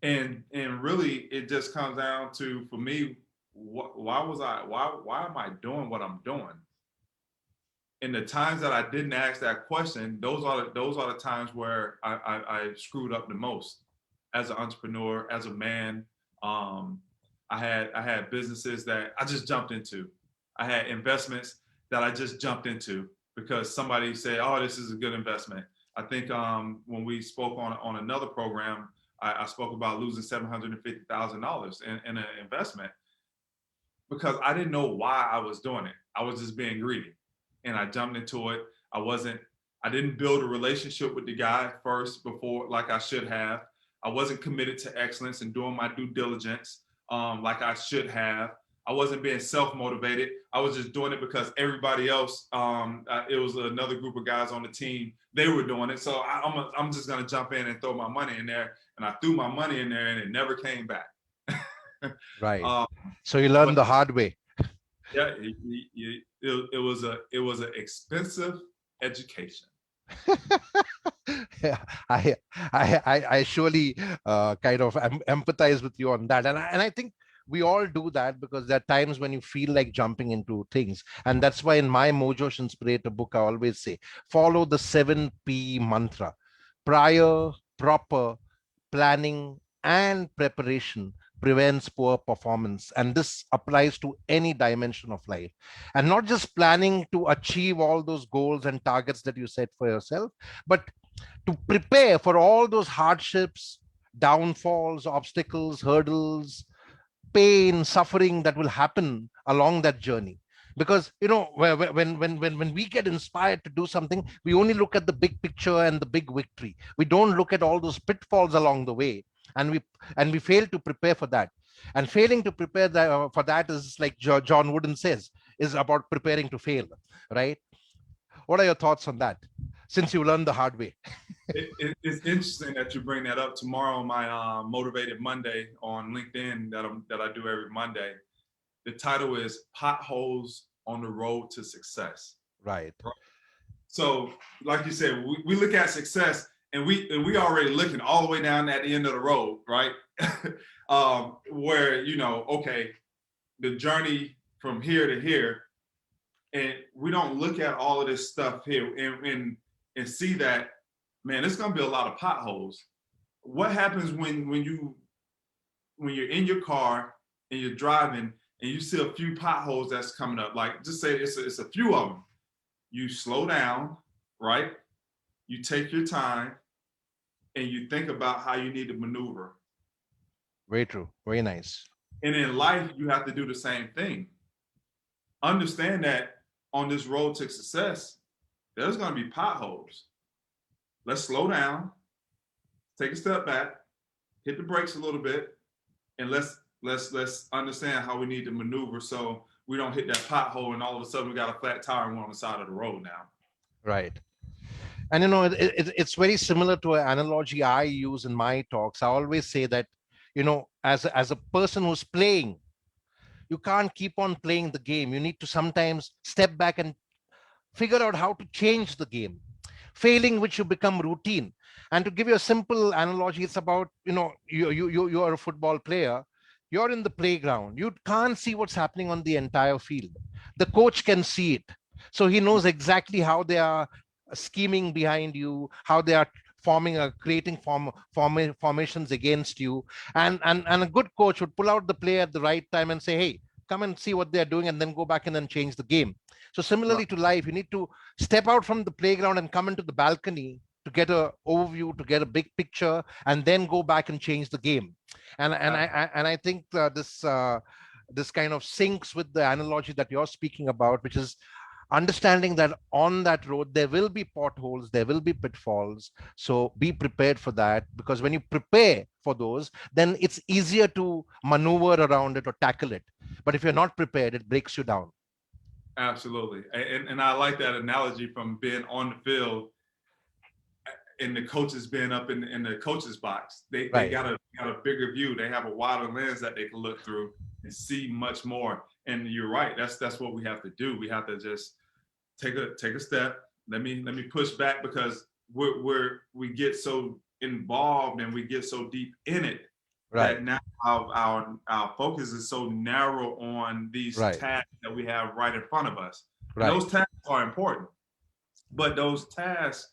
And really it just comes down to, for me, why am I doing what I'm doing? And the times that I didn't ask that question, those are the times where I screwed up the most as an entrepreneur, as a man. I had businesses that I just jumped into. I had investments that I just jumped into because somebody said, "Oh, this is a good investment." I think when we spoke on another program, I spoke about losing $750,000 in an investment because I didn't know why I was doing it. I was just being greedy, and I jumped into it. I didn't build a relationship with the guy first before, like I should have. I wasn't committed to excellence and doing my due diligence like I should have. I wasn't being self-motivated. I was just doing it because everybody else, it was another group of guys on the team, they were doing it. So I'm just gonna jump in and throw my money in there. And I threw my money in there and it never came back. Right. um, So you learned but the hard way. yeah, it was an expensive education. Yeah, I surely kind of empathize with you on that, and I think we all do that because there are times when you feel like jumping into things, and that's why in my Mojo Inspirator book I always say follow the 7P mantra: prior, proper, planning, and preparation prevents poor performance. And this applies to any dimension of life. And not just planning to achieve all those goals and targets that you set for yourself, but to prepare for all those hardships, downfalls, obstacles, hurdles, pain, suffering that will happen along that journey. Because when we get inspired to do something, we only look at the big picture and the big victory. We don't look at all those pitfalls along the way, and we fail to prepare for that. And failing to prepare for that is like John Wooden says, is about preparing to fail, right? What are your thoughts on that? Since you learned the hard way. It's interesting that you bring that up. Tomorrow on my Motivated Monday on LinkedIn that I do every Monday, the title is Potholes on the Road to Success. Right. So, like you said, we look at success and we already looking all the way down at the end of the road, right? Where, okay, the journey from here to here, and we don't look at all of this stuff here and see that, man, it's gonna be a lot of potholes. What happens when you're in your car and you're driving and you see a few potholes that's coming up? Like, just say it's a few of them. You slow down, right? You take your time and you think about how you need to maneuver. Very true. Very nice. And in life, you have to do the same thing. Understand that on this road to success, there's going to be potholes. Let's slow down, take a step back, hit the brakes a little bit, and let's understand how we need to maneuver so we don't hit that pothole and all of a sudden we got a flat tire and we're on the side of the road now. Right. And it's very similar to an analogy I use in my talks. I always say that, as a person who's playing, you can't keep on playing the game. You need to sometimes step back and figure out how to change the game, failing which you become routine. And to give you a simple analogy, it's about, you are a football player, you're in the playground, you can't see what's happening on the entire field. The coach can see it, so he knows exactly how they are scheming behind you, how they are creating formations against you. And a good coach would pull out the player at the right time and say, hey, come and see what they're doing, and then go back and then change the game. So similarly to life, you need to step out from the playground and come into the balcony to get a overview, to get a big picture, and then go back and change the game. And I think this kind of syncs with the analogy that you're speaking about, which is understanding that on that road there will be potholes, there will be pitfalls. So be prepared for that, because when you prepare for those, then it's easier to maneuver around it or tackle it. But if you're not prepared, it breaks you down. Absolutely. And I like that analogy from being on the field and the coaches being up in the coaches box. They got a bigger view. They have a wider lens that they can look through and see much more. And you're right. That's what we have to do. We have to just take a step. Let me push back, because we get so involved and we get so deep in it that now our focus is so narrow on these tasks that we have right in front of us. Those tasks are important, but those tasks,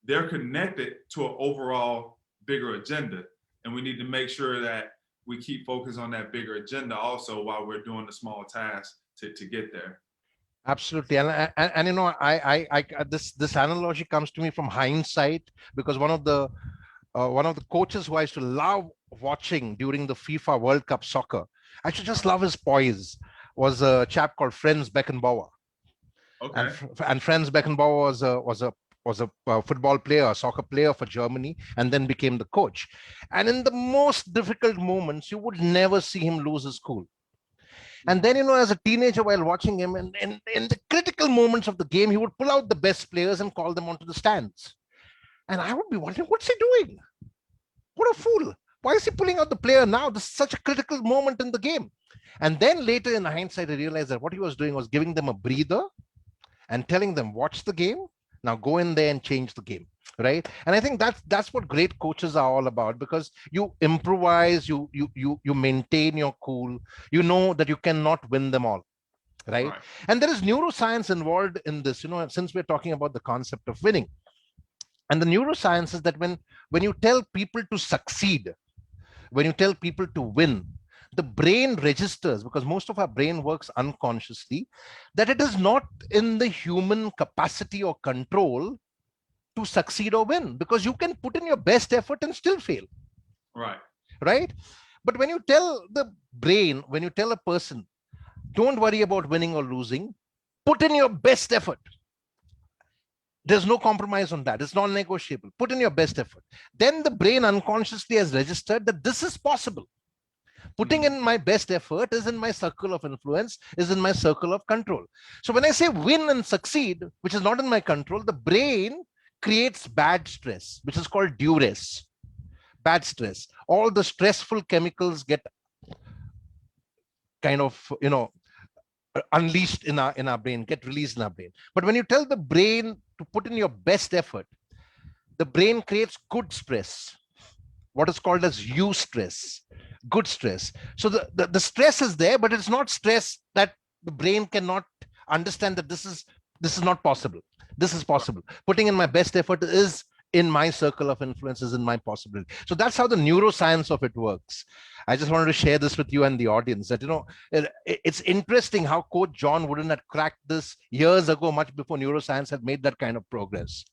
they're connected to an overall bigger agenda. And we need to make sure that we keep focus on that bigger agenda also while we're doing the small tasks to get there. Absolutely. And I this analogy comes to me from hindsight, because one of the coaches who I used to love watching during the FIFA World Cup soccer, I should just love his poise, was a chap called Franz Beckenbauer. Okay. And Franz Beckenbauer was a football player, a soccer player for Germany, and then became the coach. And in the most difficult moments, you would never see him lose his cool. And then, as a teenager, while watching him, and in the critical moments of the game, he would pull out the best players and call them onto the stands. And I would be wondering, what's he doing? What a fool. Why is he pulling out the player now? This is such a critical moment in the game. And then later in hindsight, I realized that what he was doing was giving them a breather and telling them, watch the game. Now go in there and change the game. Right. And I think that's what great coaches are all about, because you improvise, you maintain your cool, you know that you cannot win them all. Right. And there is neuroscience involved in this, since we're talking about the concept of winning. And the neuroscience is that when you tell people to succeed, when you tell people to win, the brain registers, because most of our brain works unconsciously, that it is not in the human capacity or control to succeed or win, because you can put in your best effort and still fail. Right. But when you tell the brain, when you tell a person, don't worry about winning or losing, put in your best effort. There's no compromise on that. It's non-negotiable. Put in your best effort. Then the brain unconsciously has registered that this is possible. Putting in my best effort is in my circle of influence, is in my circle of control. So when I say win and succeed, which is not in my control, the brain creates bad stress, which is called duress. Bad stress. All the stressful chemicals get kind of, unleashed in our brain, get released in our brain. But when you tell the brain to put in your best effort, the brain creates good stress, what is called as eustress, good stress. So the stress is there, but it's not stress that the brain cannot understand that this is not possible. This is possible. Putting in my best effort is in my circle of influence, is in my possibility. So that's how the neuroscience of it works. I just wanted to share this with you and the audience, that it's interesting how Coach John Wooden had cracked this years ago, much before neuroscience had made that kind of progress.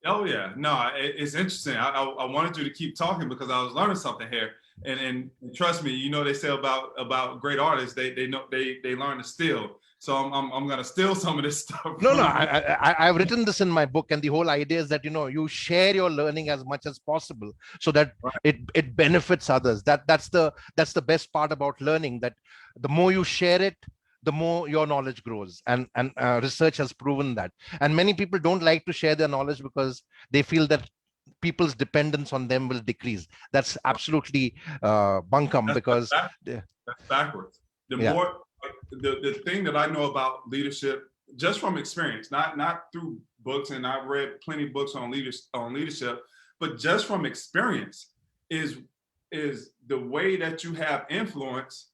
Oh yeah, no, it's interesting. I wanted you to keep talking because I was learning something here. And trust me, you know they say about great artists, they know they learn to steal. So I'm gonna steal some of this stuff No, no, from you. I've written this in my book, and the whole idea is that you share your learning as much as possible, so that Right. it benefits others. That's the best part about learning. That the more you share it, the more your knowledge grows, and research has proven that. And many people don't like to share their knowledge because they feel that people's dependence on them will decrease. That's absolutely bunkum, That's because that's backwards. The yeah, more the thing that I know about leadership, just from experience, not through books, and I've read plenty of books on leadership, but just from experience, is the way that you have influence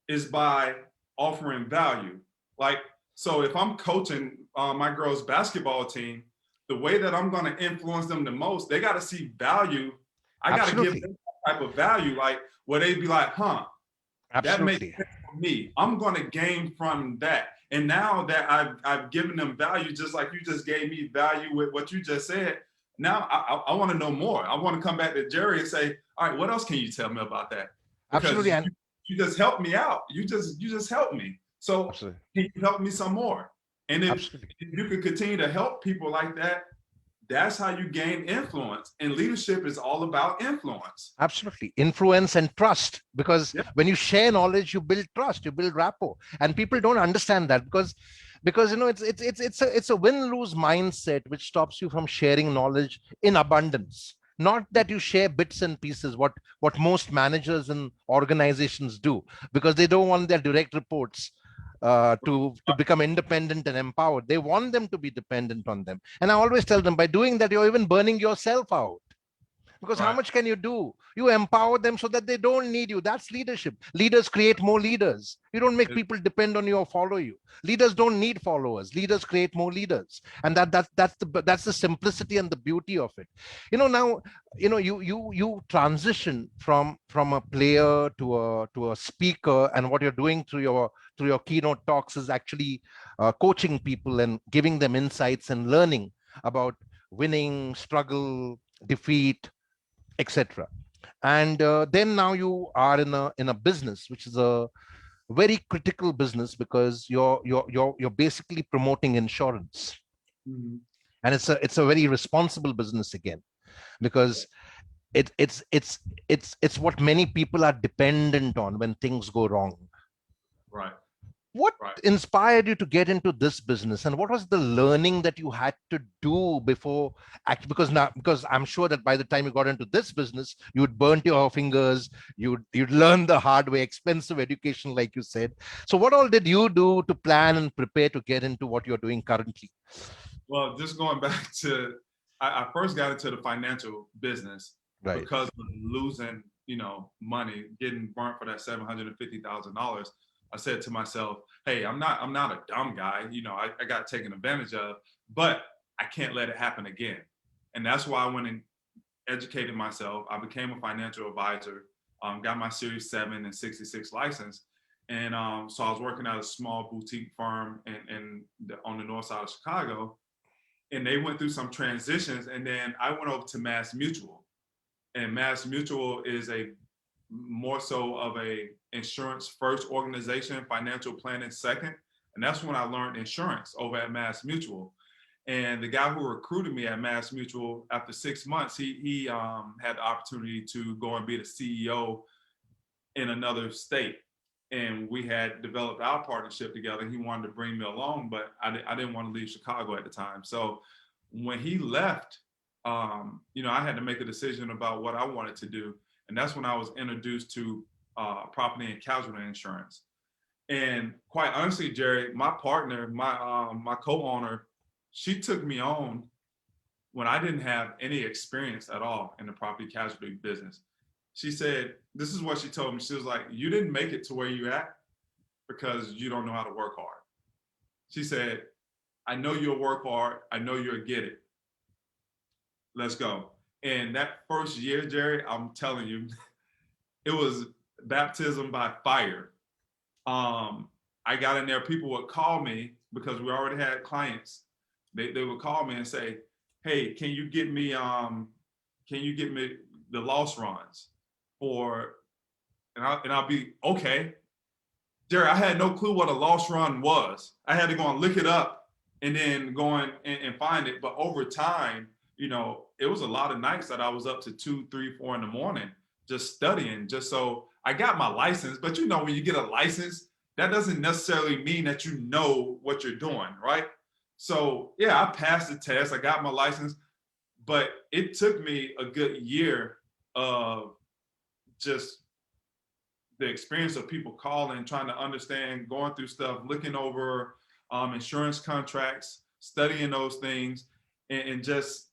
is by offering value. Like, so if I'm coaching my girls' basketball team, the way that I'm going to influence them the most, they got to see value. I got to give absolutely, them that type of value, like where they be like, huh, that makes absolutely, sense for me. I'm going to gain from that. And now that I've given them value, just like you just gave me value with what you just said, now I want to know more. I want to come back to Jerry and say, all right, what else can you tell me about that? absolutely, Because and you just helped me out. You just helped me. So absolutely, can you help me some more? And absolutely. if you could continue to help people like that, that's how you gain influence. And leadership is all about influence. Absolutely. Influence and trust. Because Yeah. when you share knowledge, you build trust, you build rapport. And people don't understand that, because it's a win-lose mindset which stops you from sharing knowledge in abundance. Not that you share bits and pieces, what most managers and organizations do, because they don't want their direct reports to become independent and empowered. They want them to be dependent on them. And I always tell them, by doing that, you're even burning yourself out, because how Right. much can you do? You empower them so that they don't need you. That's leadership. Leaders create more leaders. You don't make people depend on you or follow you. Leaders don't need followers. Leaders create more leaders. And that's the simplicity and the beauty of it. Now, you transition from a player to a speaker, and what you're doing through your keynote talks is actually coaching people and giving them insights and learning about winning, struggle, defeat, etc. And then now you are in a business which is a very critical business, because you're basically promoting insurance. Mhm. And it's a very responsible business again, because it's what many people are dependent on when things go wrong. Right. What Right. inspired you to get into this business, and what was the learning that you had to do before because I'm sure that by the time you got into this business, you'd burnt your fingers, you'd learn the hard way, expensive education, like you said. So what all did you do to plan and prepare to get into what you're doing currently? Well, just going back to, I first got into the financial business Right. because of losing, money, getting burnt for that $750,000. I said to myself, "Hey, I'm not a dumb guy. I got taken advantage of, but I can't let it happen again." And that's why I went and educated myself. I became a financial advisor, got my Series 7 and 66 license. And so I was working at a small boutique firm on the north side of Chicago, and they went through some transitions, and then I went over to Mass Mutual. And Mass Mutual is a more so of a insurance first organization, financial planning second. And that's when I learned insurance over at Mass Mutual. And the guy who recruited me at Mass Mutual, after 6 months, he had the opportunity to go and be the CEO in another state. And we had developed our partnership together. He wanted to bring me along, but I didn't want to leave Chicago at the time. So when he left, I had to make a decision about what I wanted to do. And that's when I was introduced to property and casualty insurance. And quite honestly, Jerry, my partner, my co-owner, she took me on when I didn't have any experience at all in the property casualty business. She said, this is what she told me. She was like, you didn't make it to where you at because you don't know how to work hard. She said, I know you'll work hard. I know you'll get it. Let's go. And that first year, Jerry, I'm telling you, it was baptism by fire. I got in there, people would call me because we already had clients. They would call me and say, hey, can you get me the loss runs for, and I'll be okay. Jerry, I had no clue what a loss run was. I had to go and look it up and then go and find it. But over time, it was a lot of nights that I was up to 2, 3, 4 in the morning just studying, just so I got my license. But when you get a license, that doesn't necessarily mean that you know what you're doing, right? So yeah, I passed the test, I got my license, but it took me a good year of just the experience of people calling, trying to understand, going through stuff, looking over insurance contracts, studying those things, and just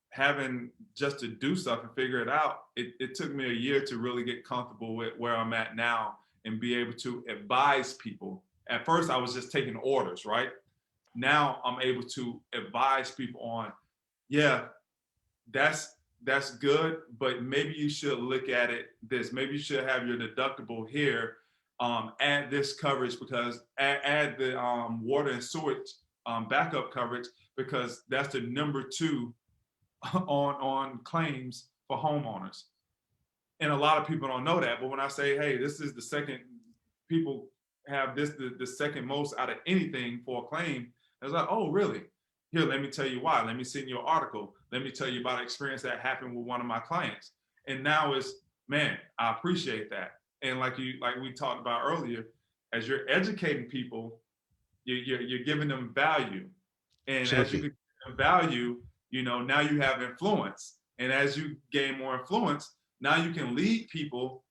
having just to do stuff and figure it out. It took me a year to really get comfortable with where I'm at now and be able to advise people. At first, I was just taking orders, right? Now I'm able to advise people on, yeah, that's good, but maybe you should look at it this. Maybe you should have your deductible here. Add this coverage, because add the water and sewage backup coverage, because that's the number 2 on claims for homeowners. And a lot of people don't know that. But when I say, hey, this is the second, people have this the second most out of anything for a claim, it's like, oh, really? Here, let me tell you why. Let me send you an article. Let me tell you about an experience that happened with one of my clients. And now it's, man, I appreciate that. And like we talked about earlier, as you're educating people, you're giving them value. And as you Absolutely. give them value, now you have influence. And as you gain more influence, now you can lead people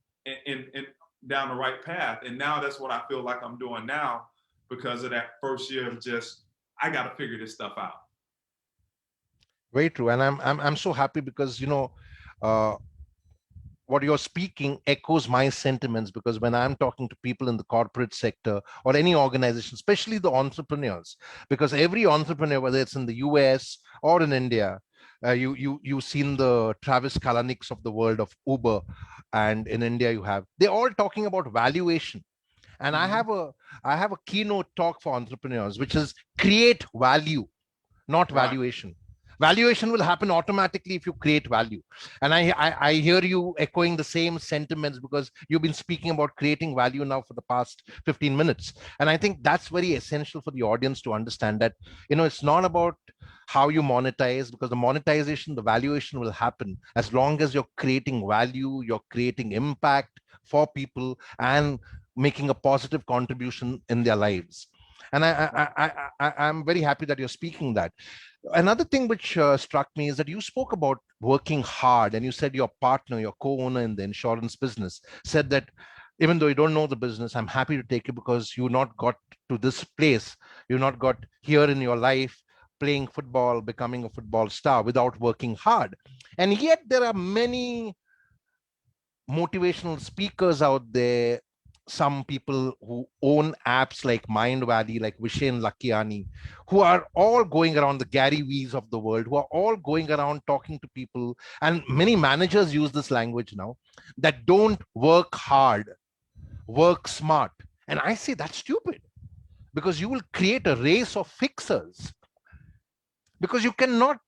in down the right path. And now that's what I feel like I'm doing now, because of that first year of just, I got to figure this stuff out. Very true. And I'm so happy because uh, what you're speaking echoes my sentiments, because when I'm talking to people in the corporate sector or any organization, especially the entrepreneurs, because every entrepreneur, whether it's in the US or in India, you've seen the Travis Kalanick's of the world of Uber, and in India they're all talking about valuation. And Mm-hmm. I have a keynote talk for entrepreneurs, which is create value, not Right. valuation. Valuation will happen automatically if you create value. And I hear you echoing the same sentiments, because you've been speaking about creating value now for the past 15 minutes. And I think that's very essential for the audience to understand that, it's not about how you monetize, because the monetization, the valuation will happen as long as you're creating value, you're creating impact for people, and making a positive contribution in their lives. And I'm very happy that you're speaking that. Another thing which struck me is that you spoke about working hard, and you said your partner, your co-owner in the insurance business, said that even though you don't know the business, I'm happy to take you because you not got to this place, you not got here in your life playing football, becoming a football star without working hard. And yet there are many motivational speakers out there, some people who own apps like Mind Valley, like Vishen Lakiani, who are all going around, the Gary Vees of the world, who are all going around talking to people. And many managers use this language now, that don't work hard, work smart. And I say that's stupid, because you will create a race of fixers, because you cannot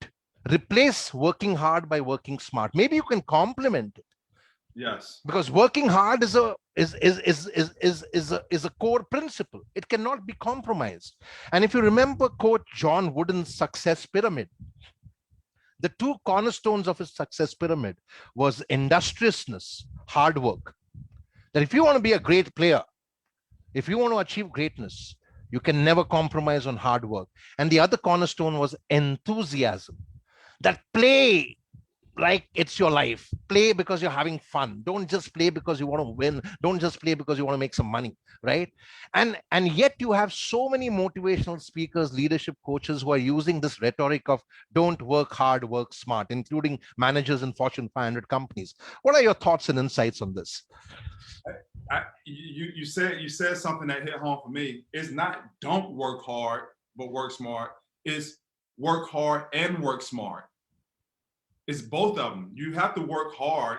replace working hard by working smart. Maybe you can complement, Yes. because working hard is a core principle. It cannot be compromised. And if you remember quote John Wooden's success pyramid, the two cornerstones of his success pyramid was industriousness, hard work. That if you want to be a great player, if you want to achieve greatness, you can never compromise on hard work. And the other cornerstone was enthusiasm, that play like it's your life. Play because you're having fun. Don't just play because you want to win. Don't just play because you want to make some money, right? And yet you have so many motivational speakers, leadership coaches who are using this rhetoric of don't work hard, work smart, including managers in Fortune 500 companies. What are your thoughts and insights on this? You said something that hit home for me. It's not don't work hard but work smart. It's work hard and work smart. It's both of them. You have to work hard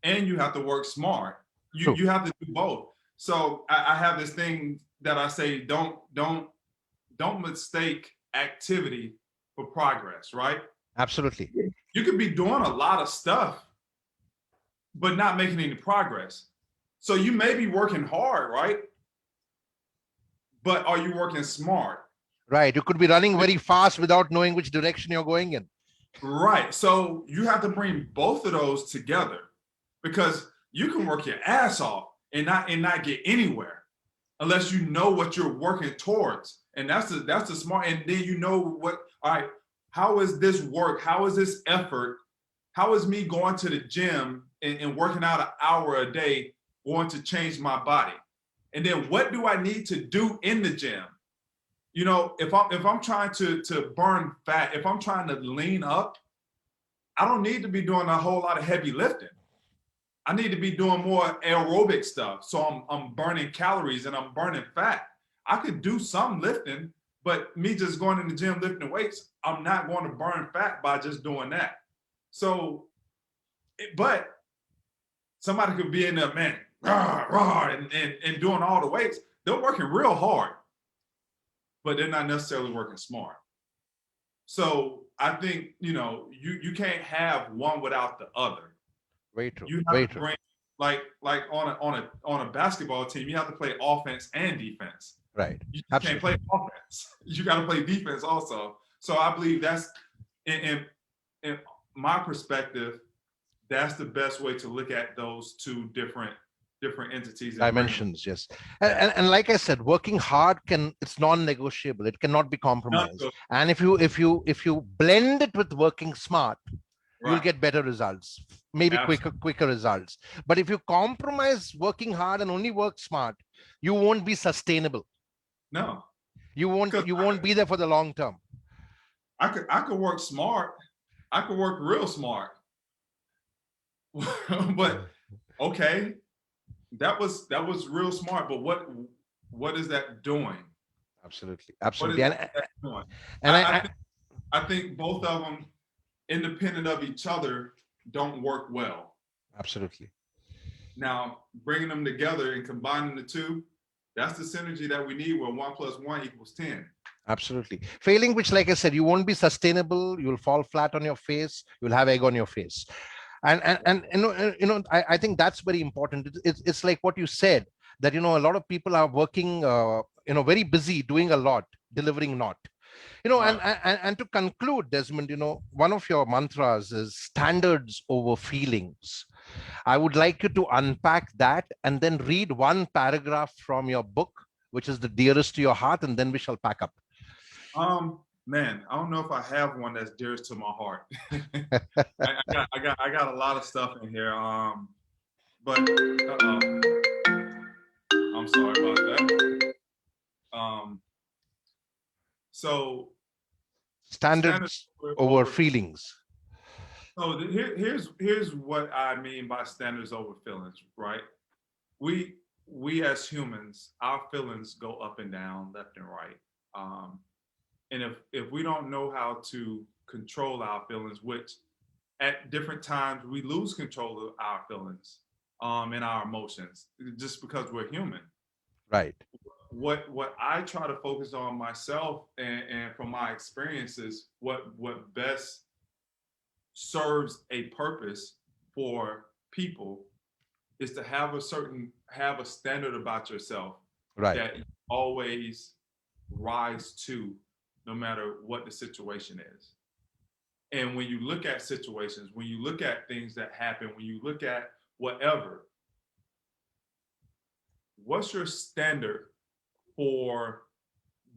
and you have to work smart. You True. you have to do both. So I have this thing that I say, don't mistake activity for progress, right? Absolutely. You could be doing a lot of stuff, but not making any progress. So you may be working hard, right? But are you working smart? Right. You could be running very fast without knowing which direction you're going in. Right. So you have to bring both of those together, because you can work your ass off and not get anywhere unless you know what you're working towards. And that's the smart. And then you know what, all right, how is this work? How is this effort? How is me going to the gym and working out an hour a day going to change my body? And then what do I need to do in the gym? You know, if I'm trying to burn fat, if I'm trying to lean up, I don't need to be doing a whole lot of heavy lifting. I need to be doing more aerobic stuff. So I'm burning calories and I'm burning fat. I could do some lifting, but me just going in the gym lifting weights, I'm not going to burn fat by just doing that. So, but somebody could be in there, man, rah, rah, and doing all the weights. They're working real hard, but they're not necessarily working smart. So I think, you can't have one without the other. Very true. You have Very to true. bring, like on a basketball team, you have to play offense and defense. Right. You just can't Absolutely. play offense. You got to play defense also. So I believe that's in my perspective, that's the best way to look at those two different entities and bring them. Dimensions, yes. And like I said, working hard it's non-negotiable. It cannot be compromised. And if you blend it with working smart, you'll Right. get better results, maybe Absolutely. quicker results. But if you compromise working hard and only work smart, you won't be sustainable. No, You won't because you won't be there for the long term. I could work smart. I could work real smart. But okay, that was real smart. But what is that doing? Absolutely. What is Absolutely. And that doing? and I, I I think I think both of them, independent of each other, don't work well. absolutely. Now, bringing them together and combining the two, that's the synergy that we need, where 1 + 1 = 10. Absolutely. Failing which, like I said, you won't be sustainable. You'll fall flat on your face. You'll have egg on your face. And I think that's very important. It's like what you said, that a lot of people are working very busy, doing a lot, delivering not. Right. And to conclude, Desmond, one of your mantras is standards over feelings. I would like you to unpack that and then read one paragraph from your book, which is the dearest to your heart, and then we shall pack up. Man, I don't know if I have one that's dearest to my heart. I got a lot of stuff in here. But I'm sorry about that. So standards Standards over feelings. So here's what I mean by standards over feelings, right? We as humans, our feelings go up and down, left and right. And if we don't know how to control our feelings, which at different times we lose control of our feelings, and our emotions, just because we're human. Right. What I try to focus on myself, and from my experiences, what best serves a purpose for people is to have a standard about yourself Right. that you always rise to, no matter what the situation is. And when you look at situations, when you look at things that happen, when you look at whatever, what's your standard for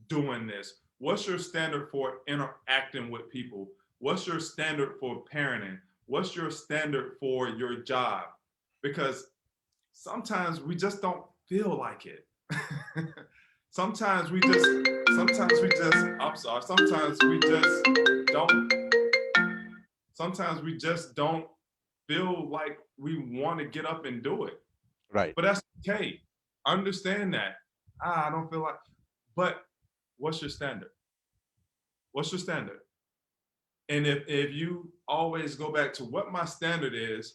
doing this? What's your standard for interacting with people? What's your standard for parenting? What's your standard for your job? Because sometimes we just don't feel like it. sometimes we just, I'm sorry, sometimes we just don't feel like we want to get up and do it. Right. But that's okay. Understand that. I don't feel like, but what's your standard? What's your standard? And if you always go back to what my standard is,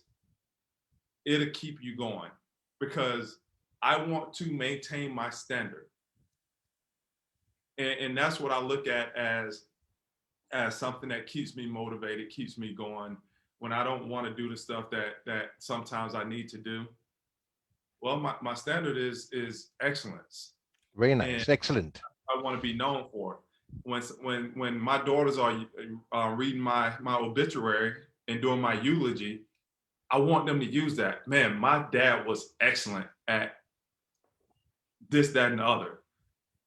it'll keep you going, because I want to maintain my standard. And that's what I look at as as something that keeps me motivated, keeps me going when I don't want to do the stuff that sometimes I need to do. Well, my standard is excellence, Very and nice. Excellent. I want to be known for it. When my daughters are reading my obituary and doing my eulogy, I want them to use that. Man, my dad was excellent at this, that, and the other.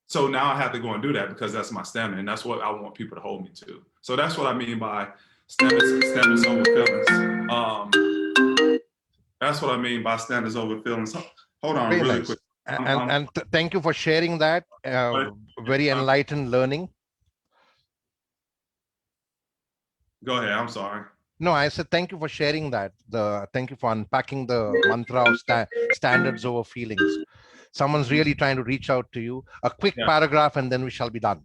So now I have to go and do that because that's my standard, and that's what I want people to hold me to. So that's what I mean by standards over feelings. That's what I mean by standards over feelings. Hold on, Very really nice. quick. I'm Thank you for sharing that. Very enlightened learning. Go ahead. I'm sorry. No, I said thank you for sharing that. Thank you for unpacking the mantra of standards over feelings. Someone's really trying to reach out to you. A quick paragraph, and then we shall be done.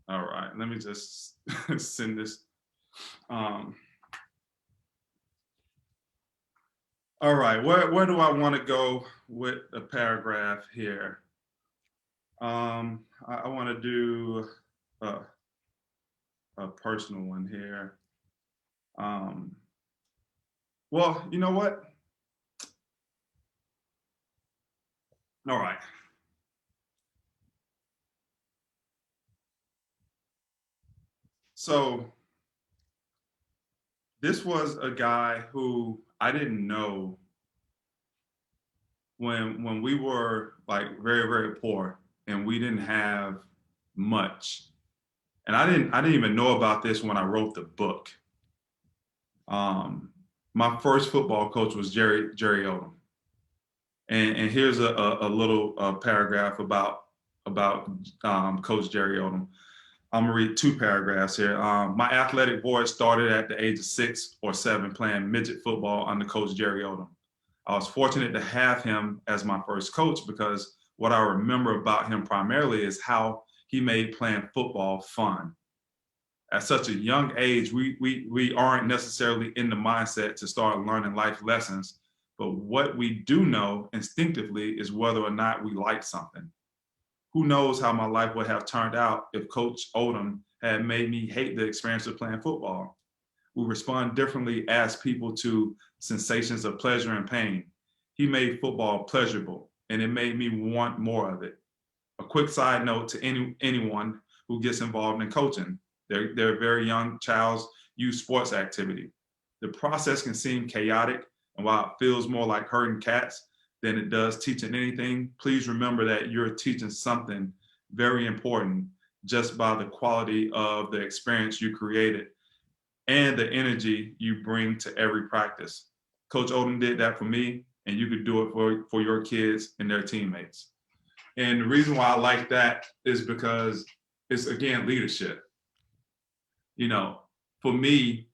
All right. Let me just send this. All right. Where do I want to go with a paragraph here? I want to do a personal one here. Well, you know what? All right. So this was a guy who I didn't know when we were like very, very poor and we didn't have much. And I didn't even know about this when I wrote the book. My first football coach was Jerry Odom. And here's a little paragraph about Coach Jerry Odom. I'm gonna read two paragraphs here. My athletic voyage started at the age of 6 or 7 playing midget football under Coach Jerry Odom. I was fortunate to have him as my first coach because what I remember about him primarily is how he made playing football fun. At such a young age, we aren't necessarily in the mindset to start learning life lessons, but what we do know instinctively is whether or not we like something. Who knows how my life would have turned out if Coach Odom had made me hate the experience of playing football. We respond differently as people to sensations of pleasure and pain. He made football pleasurable, and it made me want more of it. A quick side note to anyone who gets involved in coaching. They're very young child's youth sports activity. The process can seem chaotic, and while it feels more like herding cats than it does teaching anything, please remember that you're teaching something very important just by the quality of the experience you created and the energy you bring to every practice. Coach Odom did that for me, and you could do it for your kids and their teammates. And the reason why I like that is because it's, again, leadership. You know, for me,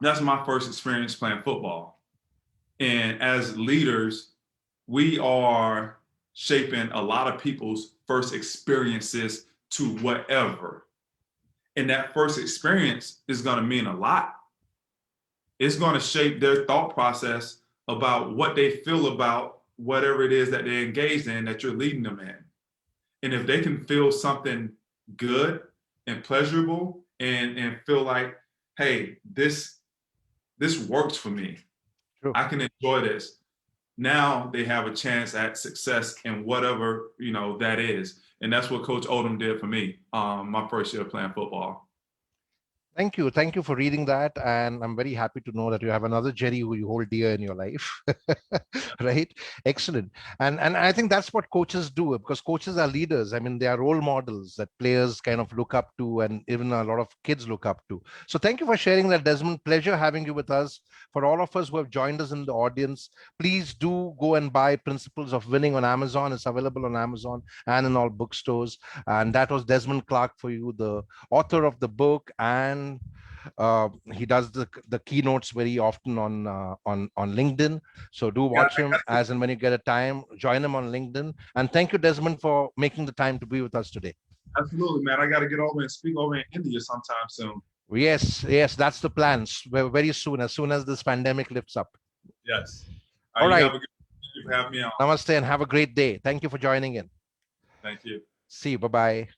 that's my first experience playing football. And as leaders, we are shaping a lot of people's first experiences to whatever. And that first experience is going to mean a lot. It's going to shape their thought process about what they feel about whatever it is that they're engaged in that you're leading them in. And if they can feel something good and pleasurable and feel like, hey, this works for me. True. I can enjoy this. Now they have a chance at success in whatever, that is. And that's what Coach Odom did for me, my first year playing football. Thank you. Thank you for reading that. And I'm very happy to know that you have another Jerry who you hold dear in your life. Right? Excellent. And I think that's what coaches do, because coaches are leaders. I mean, they are role models that players kind of look up to, and even a lot of kids look up to. So thank you for sharing that, Desmond. Pleasure having you with us. For all of us who have joined us in the audience, please do go and buy Principles of Winning on Amazon. It's available on Amazon and in all bookstores. And that was Desmond Clark for you, the author of the book, and he does the keynotes very often on LinkedIn. So do watch him as and when you get a time. Join him on LinkedIn. And thank you, Desmond, for making the time to be with us today. Absolutely, man. I got to get over and speak over in India sometime soon. Yes, that's the plans. Very soon, as soon as this pandemic lifts up. Yes. All right. Thank you for having me on. Namaste and have a great day. Thank you for joining in. Thank you. See you. Bye-bye.